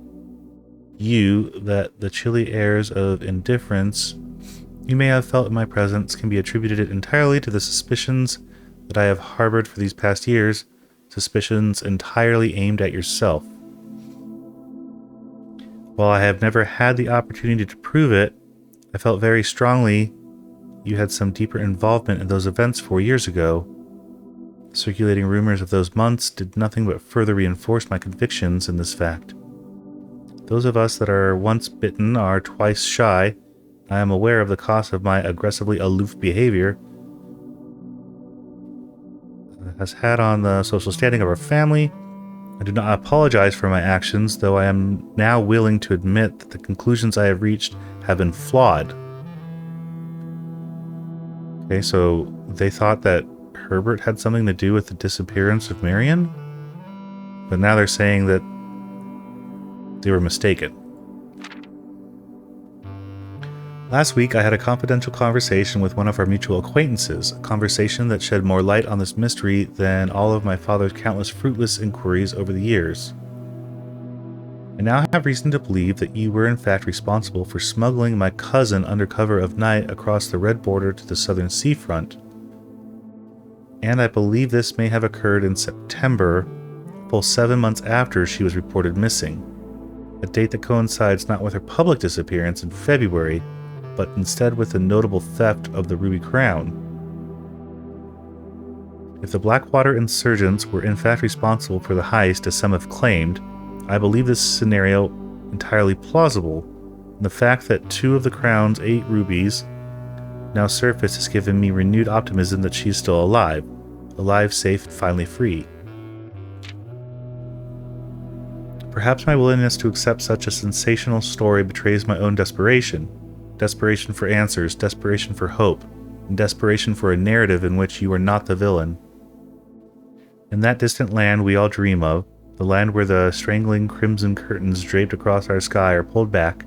you that the chilly airs of indifference you may have felt in my presence can be attributed entirely to the suspicions that I have harbored for these past years, suspicions entirely aimed at yourself. While I have never had the opportunity to prove it, I felt very strongly you had some deeper involvement in those events 4 years ago. Circulating rumors of those months did nothing but further reinforce my convictions in this fact. Those of us that are once bitten are twice shy. I am aware of the cost of my aggressively aloof behavior has had on the social standing of our family. I do not apologize for my actions, though I am now willing to admit that the conclusions I have reached have been flawed. Okay, so they thought that Herbert had something to do with the disappearance of Marion? But now they're saying that they were mistaken. Last week, I had a confidential conversation with one of our mutual acquaintances, a conversation that shed more light on this mystery than all of my father's countless fruitless inquiries over the years. I now have reason to believe that you were in fact responsible for smuggling my cousin under cover of night across the red border to the southern seafront. And I believe this may have occurred in September, full 7 months after she was reported missing, a date that coincides not with her public disappearance in February, but instead with the notable theft of the Ruby Crown. If the Blackwater insurgents were in fact responsible for the heist, as some have claimed, I believe this scenario entirely plausible, and the fact that 2 of the Crown's 8 rubies now surfaced has given me renewed optimism that she is still alive, safe, and finally free. Perhaps my willingness to accept such a sensational story betrays my own desperation for answers, desperation for hope, and desperation for a narrative in which you are not the villain. In that distant land we all dream of, the land where the strangling crimson curtains draped across our sky are pulled back,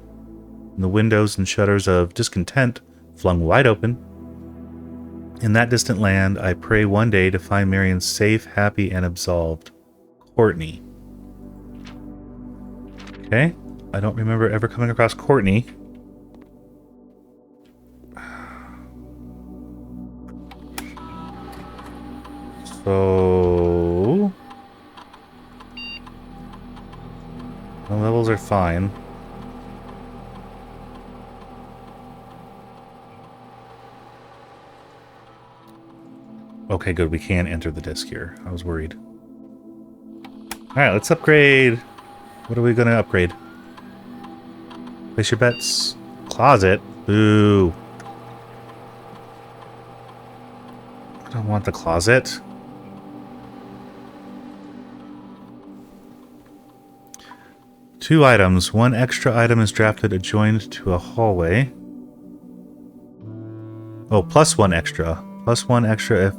and the windows and shutters of discontent flung wide open. In that distant land, I pray one day to find Marion safe, happy, and absolved. Courtney. Okay, I don't remember ever coming across Courtney. So... the levels are fine. Okay, good. We can enter the disc here. I was worried. Alright, let's upgrade What are we gonna upgrade? Place your bets. Closet? Boo. I don't want the closet. Two items. One extra item is drafted adjoined to a hallway. Oh, plus one extra. Plus one extra if...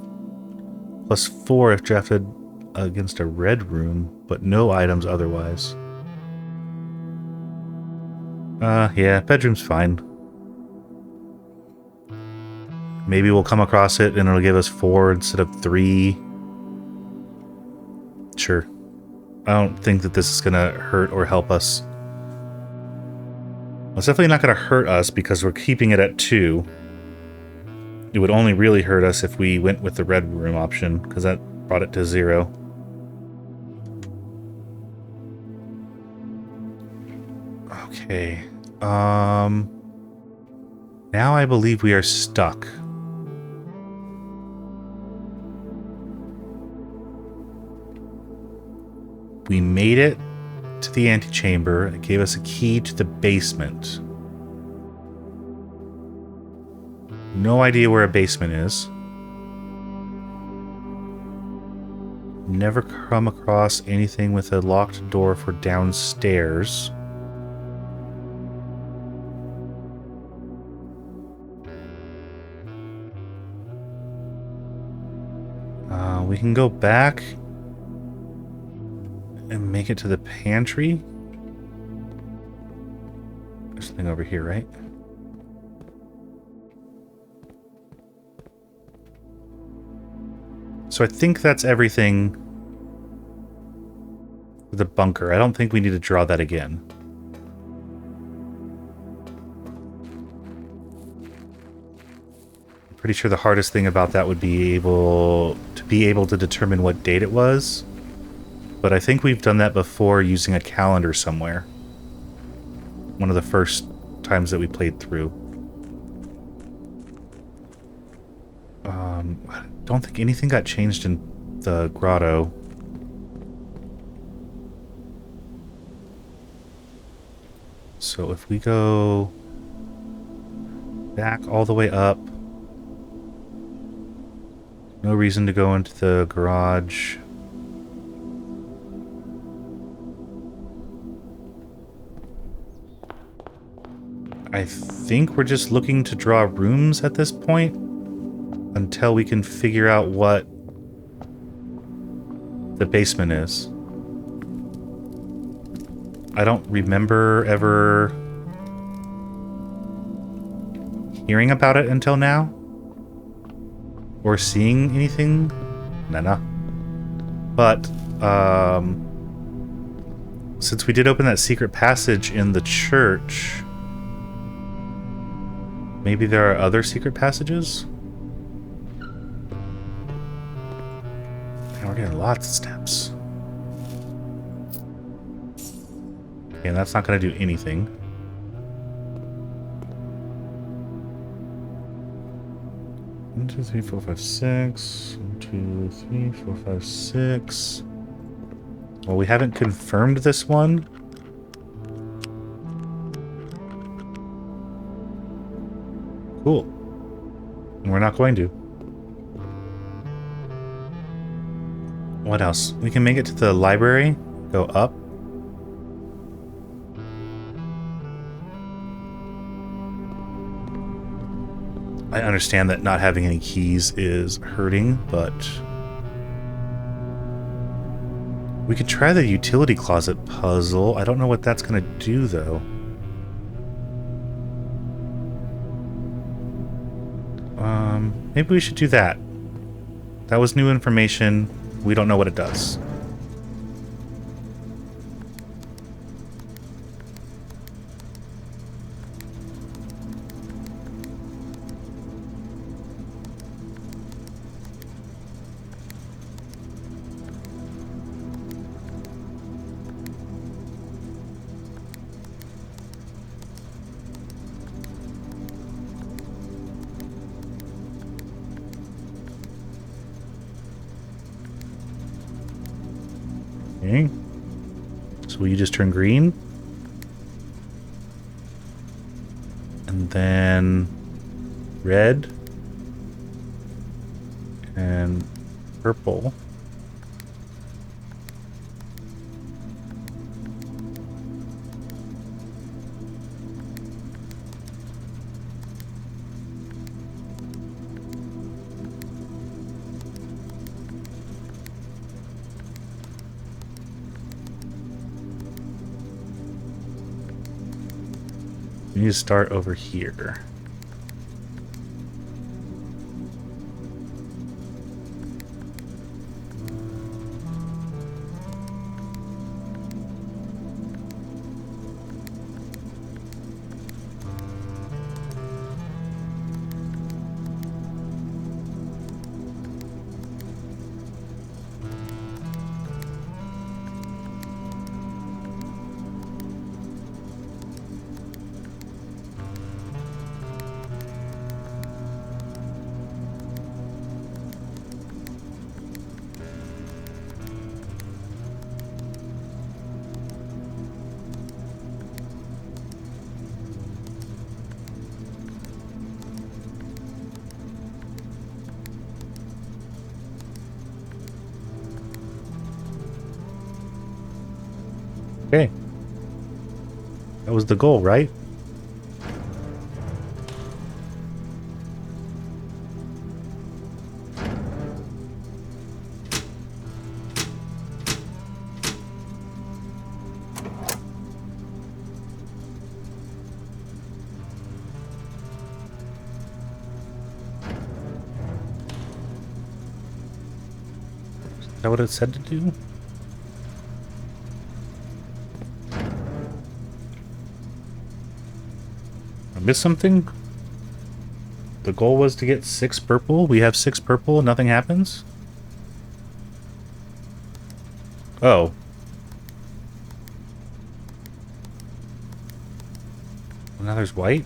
Plus four if drafted against a red room, but no items otherwise. Yeah, bedroom's fine. Maybe we'll come across it and it'll give us 4 instead of 3. Sure. I don't think that this is gonna hurt or help us. Well, it's definitely not gonna hurt us because we're keeping it at 2. It would only really hurt us if we went with the red room option, because that brought it to 0. Okay. Now I believe we are stuck. We made it to the antechamber. It gave us a key to the basement. No idea where a basement is. Never come across anything with a locked door for downstairs. We can go back and make it to the pantry. There's something over here, right? So I think that's everything for the bunker. I don't think we need to draw that again. I'm pretty sure the hardest thing about that would be able to determine what date it was. But I think we've done that before using a calendar somewhere. One of the first times that we played through. I don't think anything got changed in the grotto. So if we go back all the way up, no reason to go into the garage. I think we're just looking to draw rooms at this point until we can figure out what the basement is. I don't remember ever hearing about it until now. Or seeing anything. Nah. But, since we did open that secret passage in the church, maybe there are other secret passages? And we're getting lots of steps. Okay, and that's not going to do anything. 1, 2, 3, 4, 5, 6. 1, 2, 3, 4, 5, 6. Well, we haven't confirmed this one. Cool. And we're not going to. What else? We can make it to the library. Go up. I understand that not having any keys is hurting, but we could try the utility closet puzzle. I don't know what that's going to do, though. Maybe we should do that. That was new information. We don't know what it does. So will you just turn green? And then red and purple. We need to start over here. Okay. That was the goal, right? Is that what it said to do? I missed something? The goal was to get 6 purple. We have 6 purple. Nothing happens? Oh. Well, now there's white?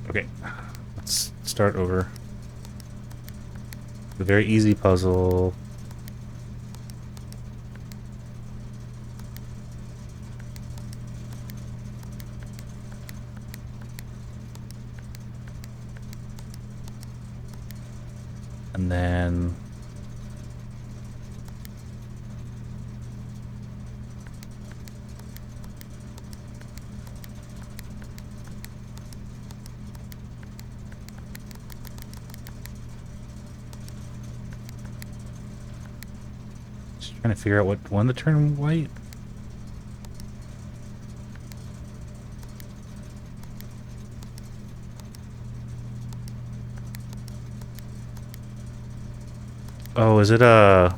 Okay. Let's start over. A very easy puzzle. And then just trying to figure out what one to turn white. Oh, is it a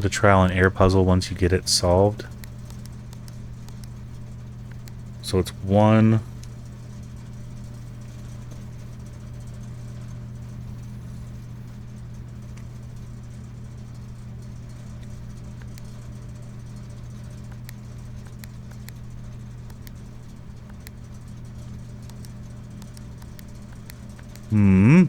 trial and error puzzle once you get it solved? So it's one. Hmm.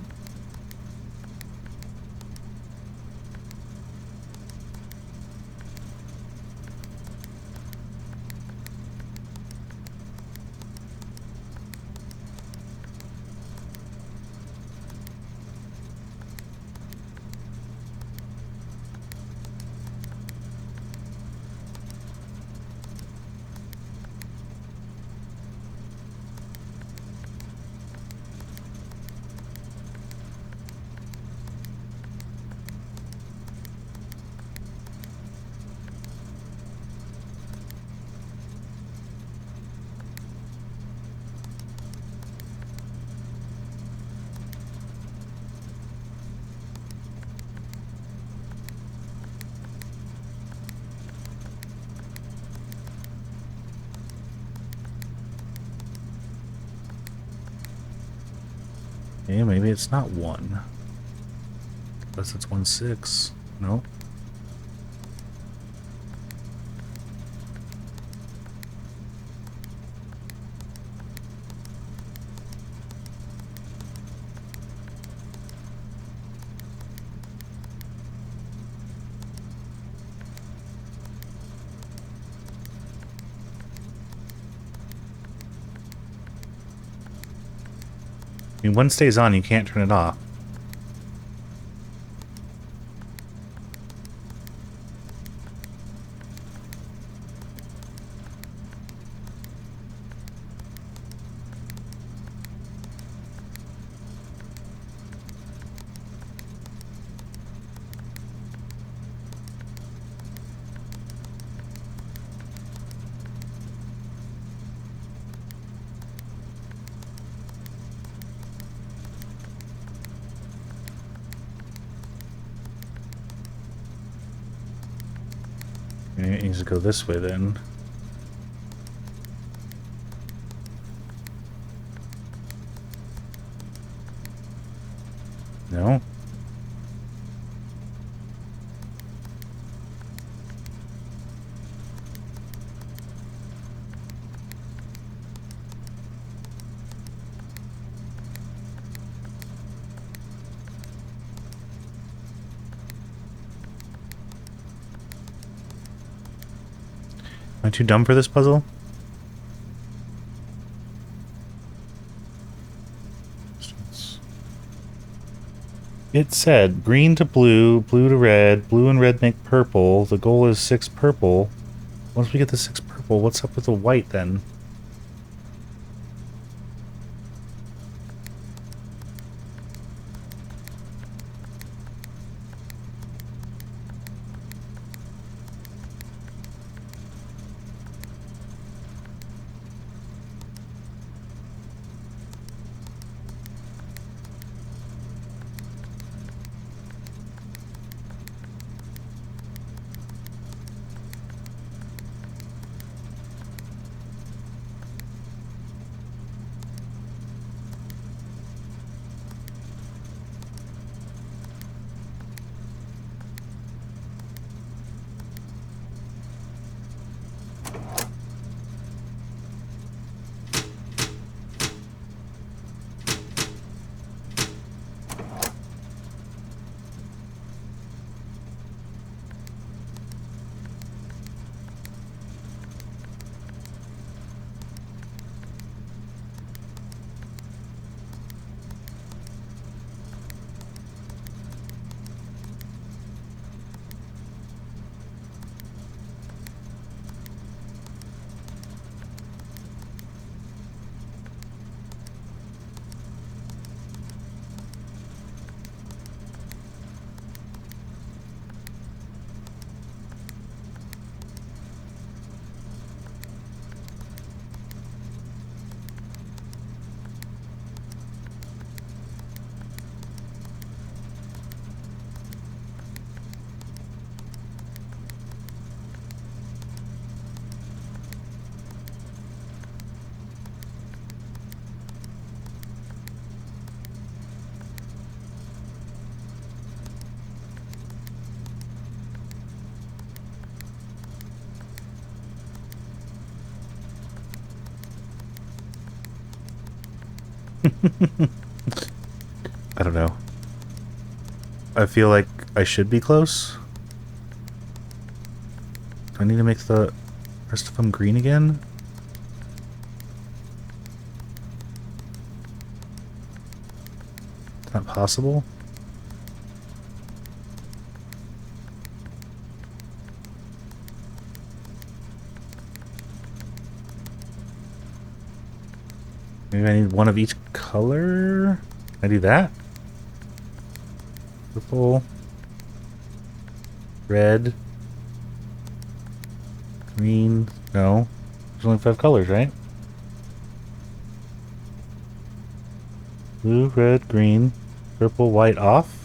Okay, maybe it's not 1. Unless it's 1, 6. No. I mean, 1 stays on, you can't turn it off. It needs to go this way then. No? Am I too dumb for this puzzle? It said green to blue, blue to red, blue and red make purple. The goal is 6 purple. Once we get the 6 purple, what's up with the white then? I don't know. I feel like I should be close. Do I need to make the rest of them green again? Is that possible? Maybe I need one of each color? Can I do that? Purple. Red. Green. No. There's only 5 colors, right? Blue, red, green, purple, white off.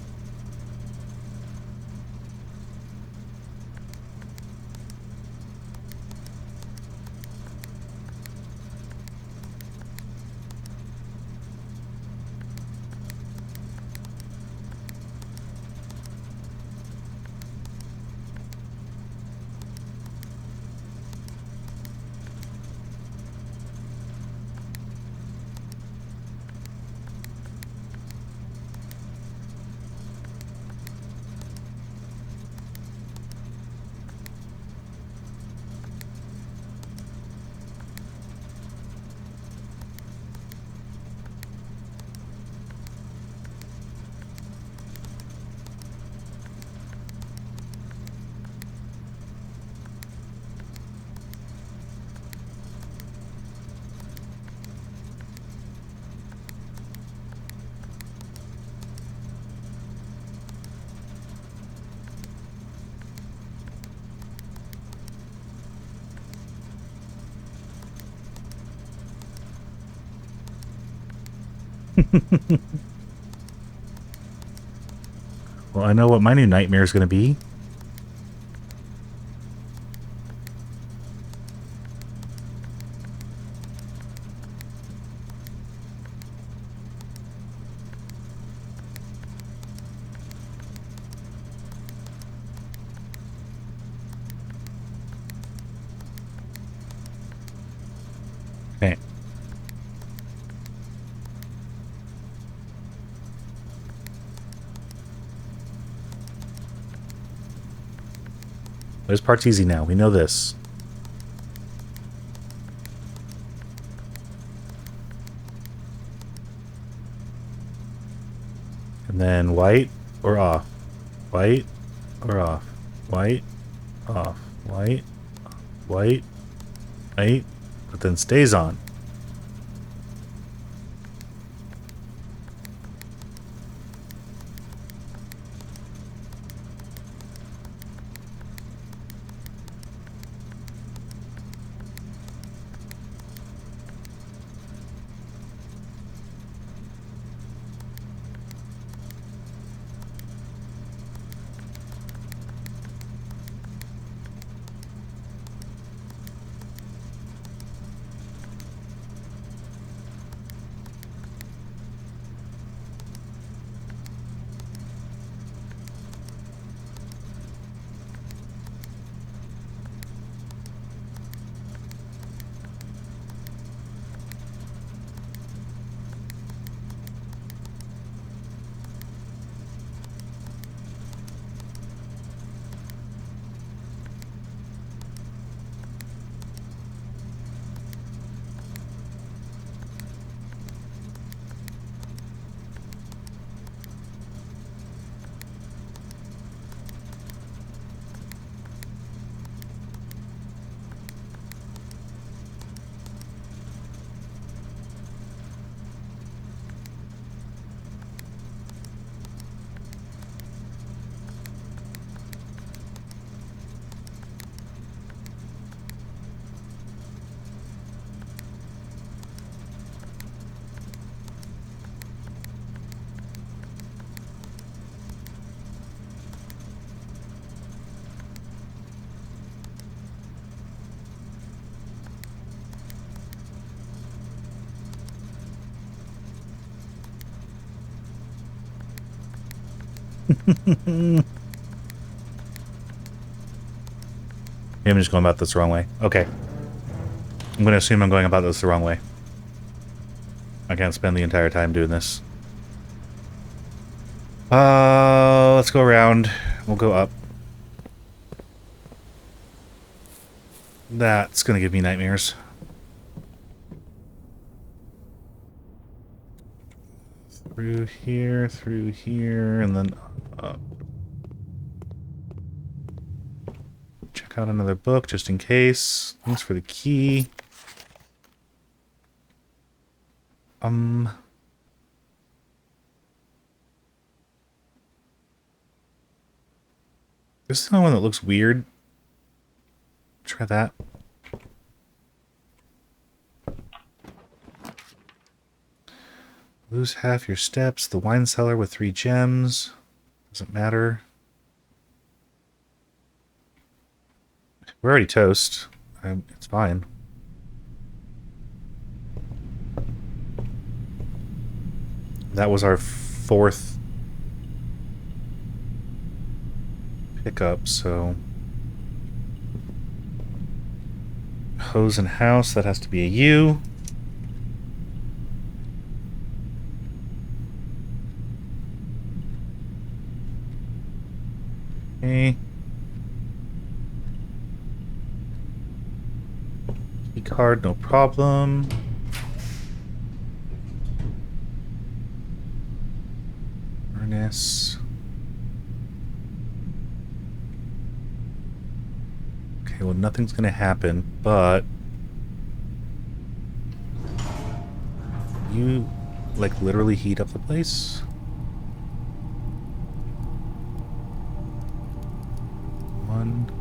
Well, I know what my new nightmare is going to be. Okay. This part's easy now. We know this. And then white or off. White or off. White, off. White, white, white, but then stays on. I'm just going about this the wrong way. Okay. I'm going to assume I'm going about this the wrong way. I can't spend the entire time doing this. Let's go around. We'll go up. That's going to give me nightmares. Through here, and then up. Check out another book just in case. Thanks for the key. This is the one that looks weird. Try that. Lose half your steps. The wine cellar with 3 gems. Doesn't matter. We're already toast. It's fine. That was our 4th pickup, so... Hose and house, that has to be a U. Okay. Key card, no problem. Furnace. Okay, well, nothing's gonna happen, but you like literally heat up the place. 1,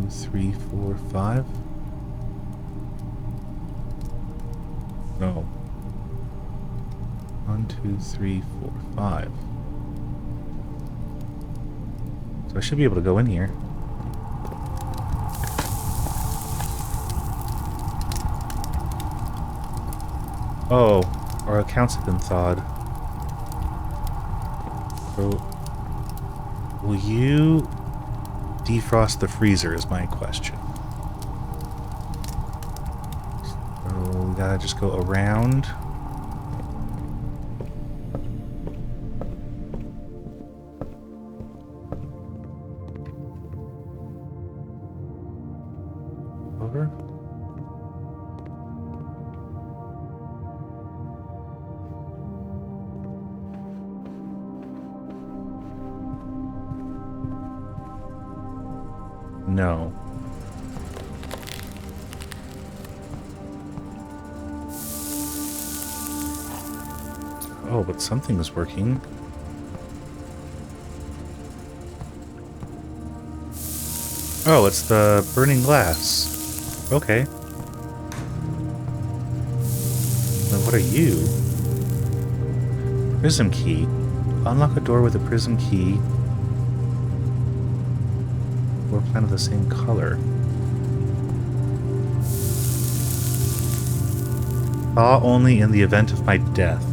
2, 3, 4, 5. No. 1, 2, 3, 4, 5. So I should be able to go in here. Oh, our accounts have been thawed. So, will you defrost the freezer is my question. So we gotta just go around. Over. No. Oh, but something is working. Oh, it's the burning glass. Okay. Then what are you? Prism key. Unlock a door with a prism key. We're kind of the same color. Thaw only in the event of my death.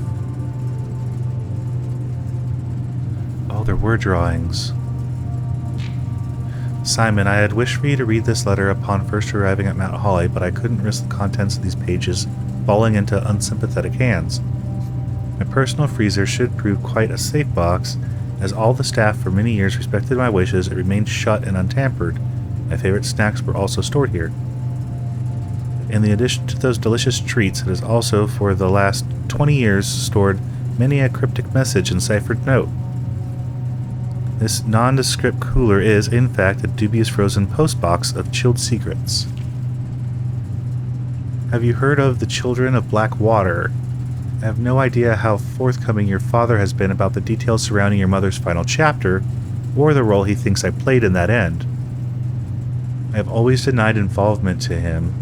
Oh, there were drawings. Simon, I had wished for you to read this letter upon first arriving at Mount Holly, but I couldn't risk the contents of these pages falling into unsympathetic hands. My personal freezer should prove quite a safe box, as all the staff for many years respected my wishes. It remained shut and untampered. My favorite snacks were also stored here. In the addition to those delicious treats, it has also, for the last 20 years, stored many a cryptic message and ciphered note. This nondescript cooler is, in fact, a dubious frozen postbox of chilled secrets. Have you heard of the Children of Black Water? I have no idea how forthcoming your father has been about the details surrounding your mother's final chapter, or the role he thinks I played in that end. I have always denied involvement to him,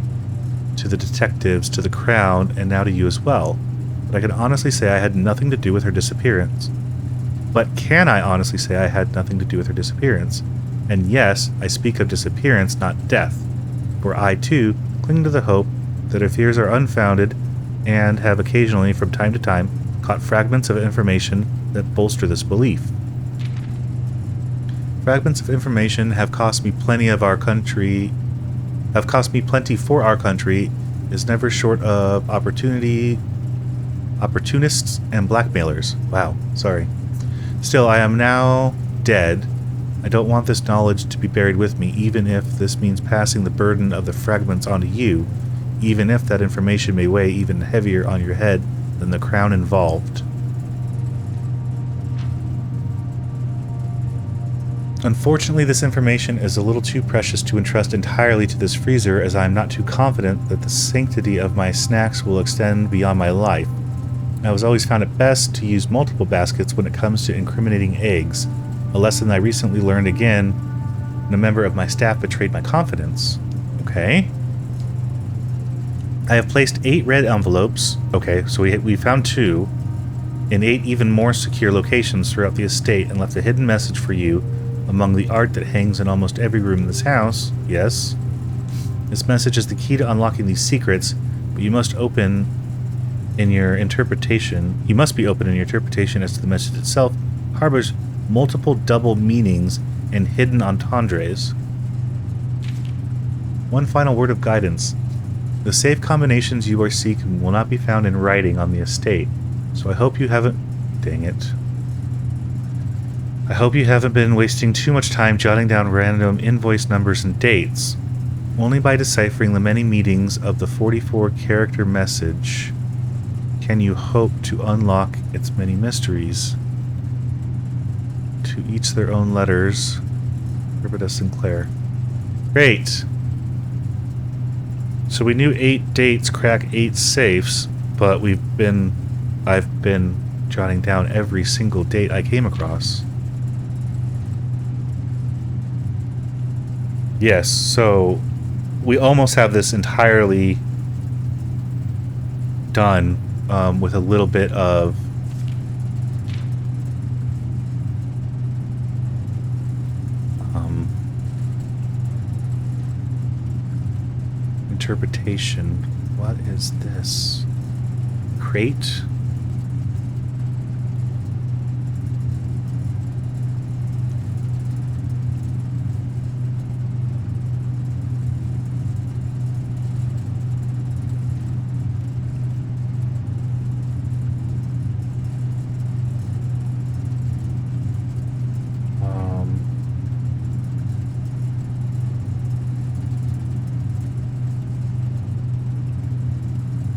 to the detectives, to the Crown, and now to you as well, but I can honestly say I had nothing to do with her disappearance. But can I honestly say I had nothing to do with her disappearance? And yes, I speak of disappearance, not death, for I, too, cling to the hope that her fears are unfounded and have occasionally, from time to time, caught fragments of information that bolster this belief. Fragments of information have cost me plenty for our country, is never short of opportunists and blackmailers. Wow, sorry. Still, I am now dead. I don't want this knowledge to be buried with me, even if this means passing the burden of the fragments onto you, even if that information may weigh even heavier on your head than the crown involved. Unfortunately, this information is a little too precious to entrust entirely to this freezer, as I am not too confident that the sanctity of my snacks will extend beyond my life. I was always found it best to use multiple baskets when it comes to incriminating eggs, a lesson I recently learned again when a member of my staff betrayed my confidence. Okay. I have placed 8 red envelopes, okay, so we found 2, in 8 even more secure locations throughout the estate, and left a hidden message for you among the art that hangs in almost every room in this house. Yes. This message is the key to unlocking these secrets, but you must be open in your interpretation as to the message itself harbors multiple double meanings and hidden entendres. One final word of guidance. The safe combinations you are seeking will not be found in writing on the estate, so I hope you haven't... Dang it. I hope you haven't been wasting too much time jotting down random invoice numbers and dates. Only by deciphering the many meanings of the 44-character message can you hope to unlock its many mysteries. To each their own letters. Roberta Sinclair. Great! So we knew 8 dates crack 8 safes, but I've been jotting down every single date I came across. Yes, so we almost have this entirely done with a little bit of interpretation. What is this? Crate?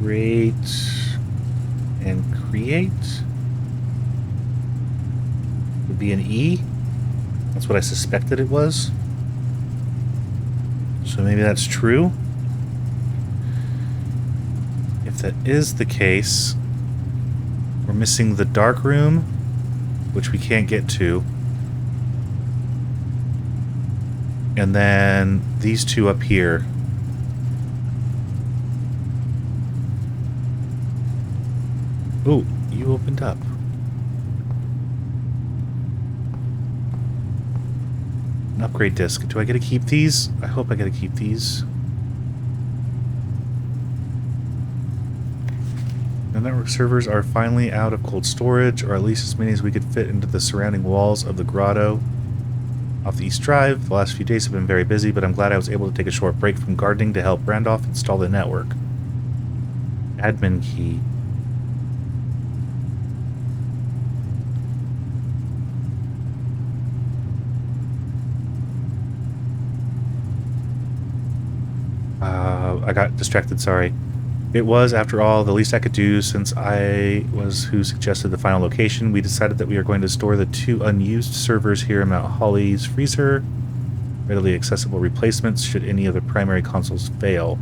Create and create would be an E. That's what I suspected it was. So maybe that's true. If that is the case, we're missing the dark room, which we can't get to. And then these two up here. Oh, you opened up. An upgrade disc. Do I get to keep these? I hope I get to keep these. The network servers are finally out of cold storage, or at least as many as we could fit into the surrounding walls of the grotto off the East Drive. The last few days have been very busy, but I'm glad I was able to take a short break from gardening to help Randolph install the network. Admin key. I got distracted, sorry. It was, after all, the least I could do since I was who suggested the final location. We decided that we are going to store the 2 unused servers here in Mount Holly's freezer. Readily accessible replacements should any of the primary consoles fail.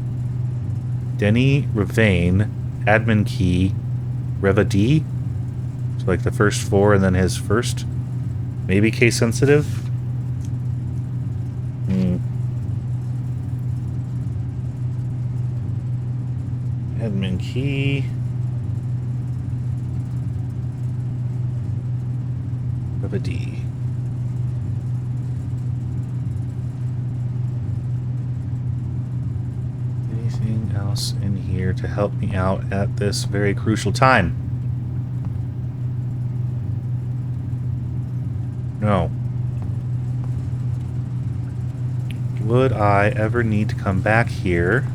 Denny Ravane, admin key, Reva D. So like the first 4 and then his first. Maybe case sensitive? Admin key. Reva D. Anything else in here to help me out at this very crucial time? No. Would I ever need to come back here?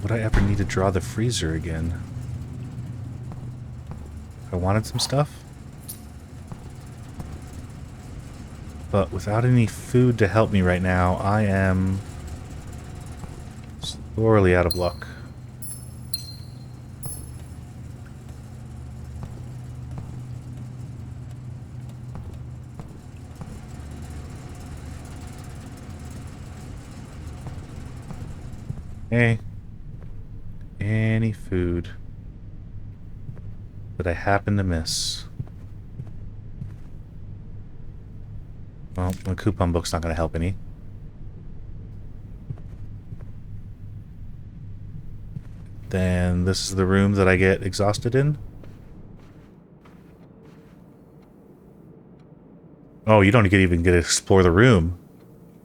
Would I ever need to draw the freezer again? If I wanted some stuff? But without any food to help me right now, I am sorely out of luck. Hey. Any food that I happen to miss. Well, the coupon book's not going to help any. Then this is the room that I get exhausted in. Oh, you don't even get to explore the room.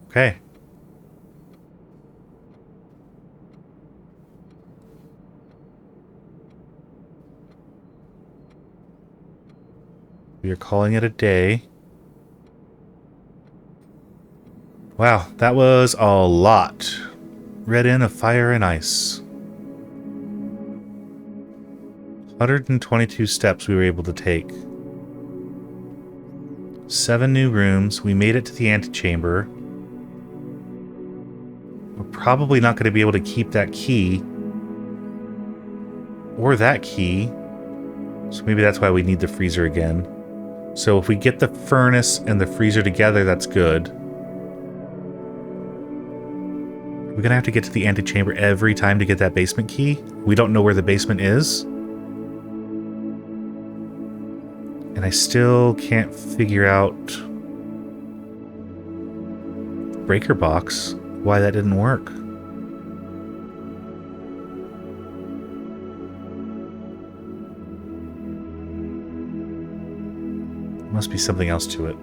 Okay. We are calling it a day. Wow, that was a lot. Read in of fire and ice. 122 steps we were able to take. 7 new rooms. We made it to the antechamber. We're probably not going to be able to keep that key. Or that key. So maybe that's why we need the freezer again. So if we get the furnace and the freezer together, that's good. We're going to have to get to the antechamber every time to get that basement key. We don't know where the basement is. And I still can't figure out breaker box, why that didn't work. Must be something else to it.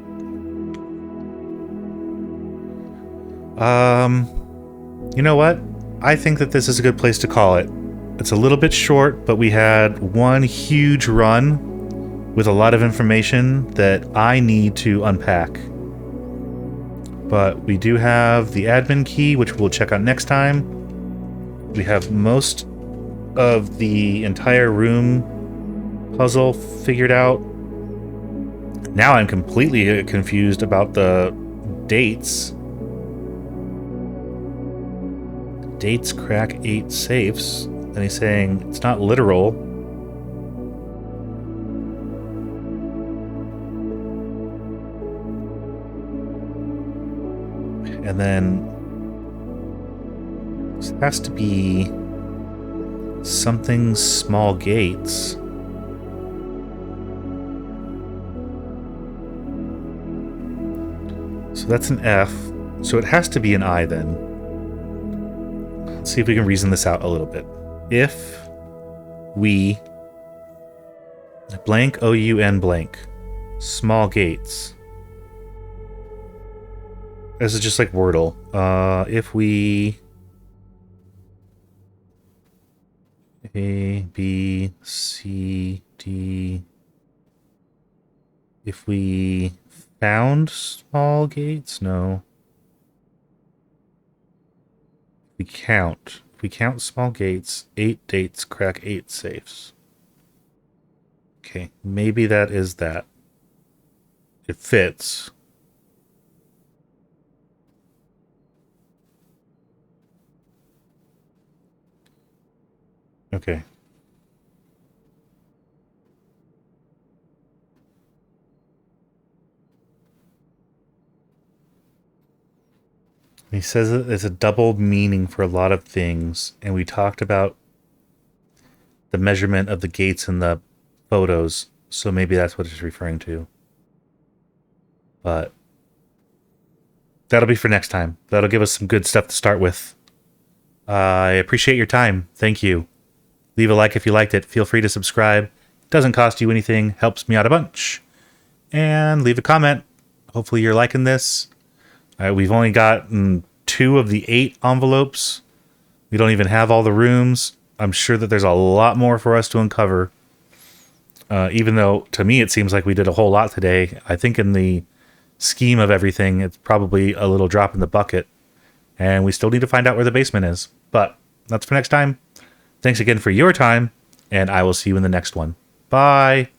You know what? I think that this is a good place to call it. It's a little bit short, but we had one huge run with a lot of information that I need to unpack. But we do have the admin key, which we'll check out next time. We have most of the entire room puzzle figured out. Now I'm completely confused about the dates. Dates crack 8 safes. And he's saying it's not literal. And then this has to be something small gates. So that's an F. So it has to be an I then. Let's see if we can reason this out a little bit. If we blank OUN blank small gates. This is just like Wordle. If we A, B, C, D. If we found small gates? No. We count. If we count small gates, 8 dates crack 8 safes. Okay, maybe that is that. It fits. Okay. He says that there's a double meaning for a lot of things, and we talked about the measurement of the gates in the photos, so maybe that's what it's referring to. But that'll be for next time. That'll give us some good stuff to start with. I appreciate your time. Thank you. Leave a like if you liked it. Feel free to subscribe. Doesn't cost you anything. Helps me out a bunch. And leave a comment. Hopefully you're liking this. We've only gotten 2 of the 8 envelopes. We don't even have all the rooms. I'm sure that there's a lot more for us to uncover. Even though, to me, it seems like we did a whole lot today. I think in the scheme of everything, it's probably a little drop in the bucket. And we still need to find out where the basement is. But that's for next time. Thanks again for your time, and I will see you in the next one. Bye!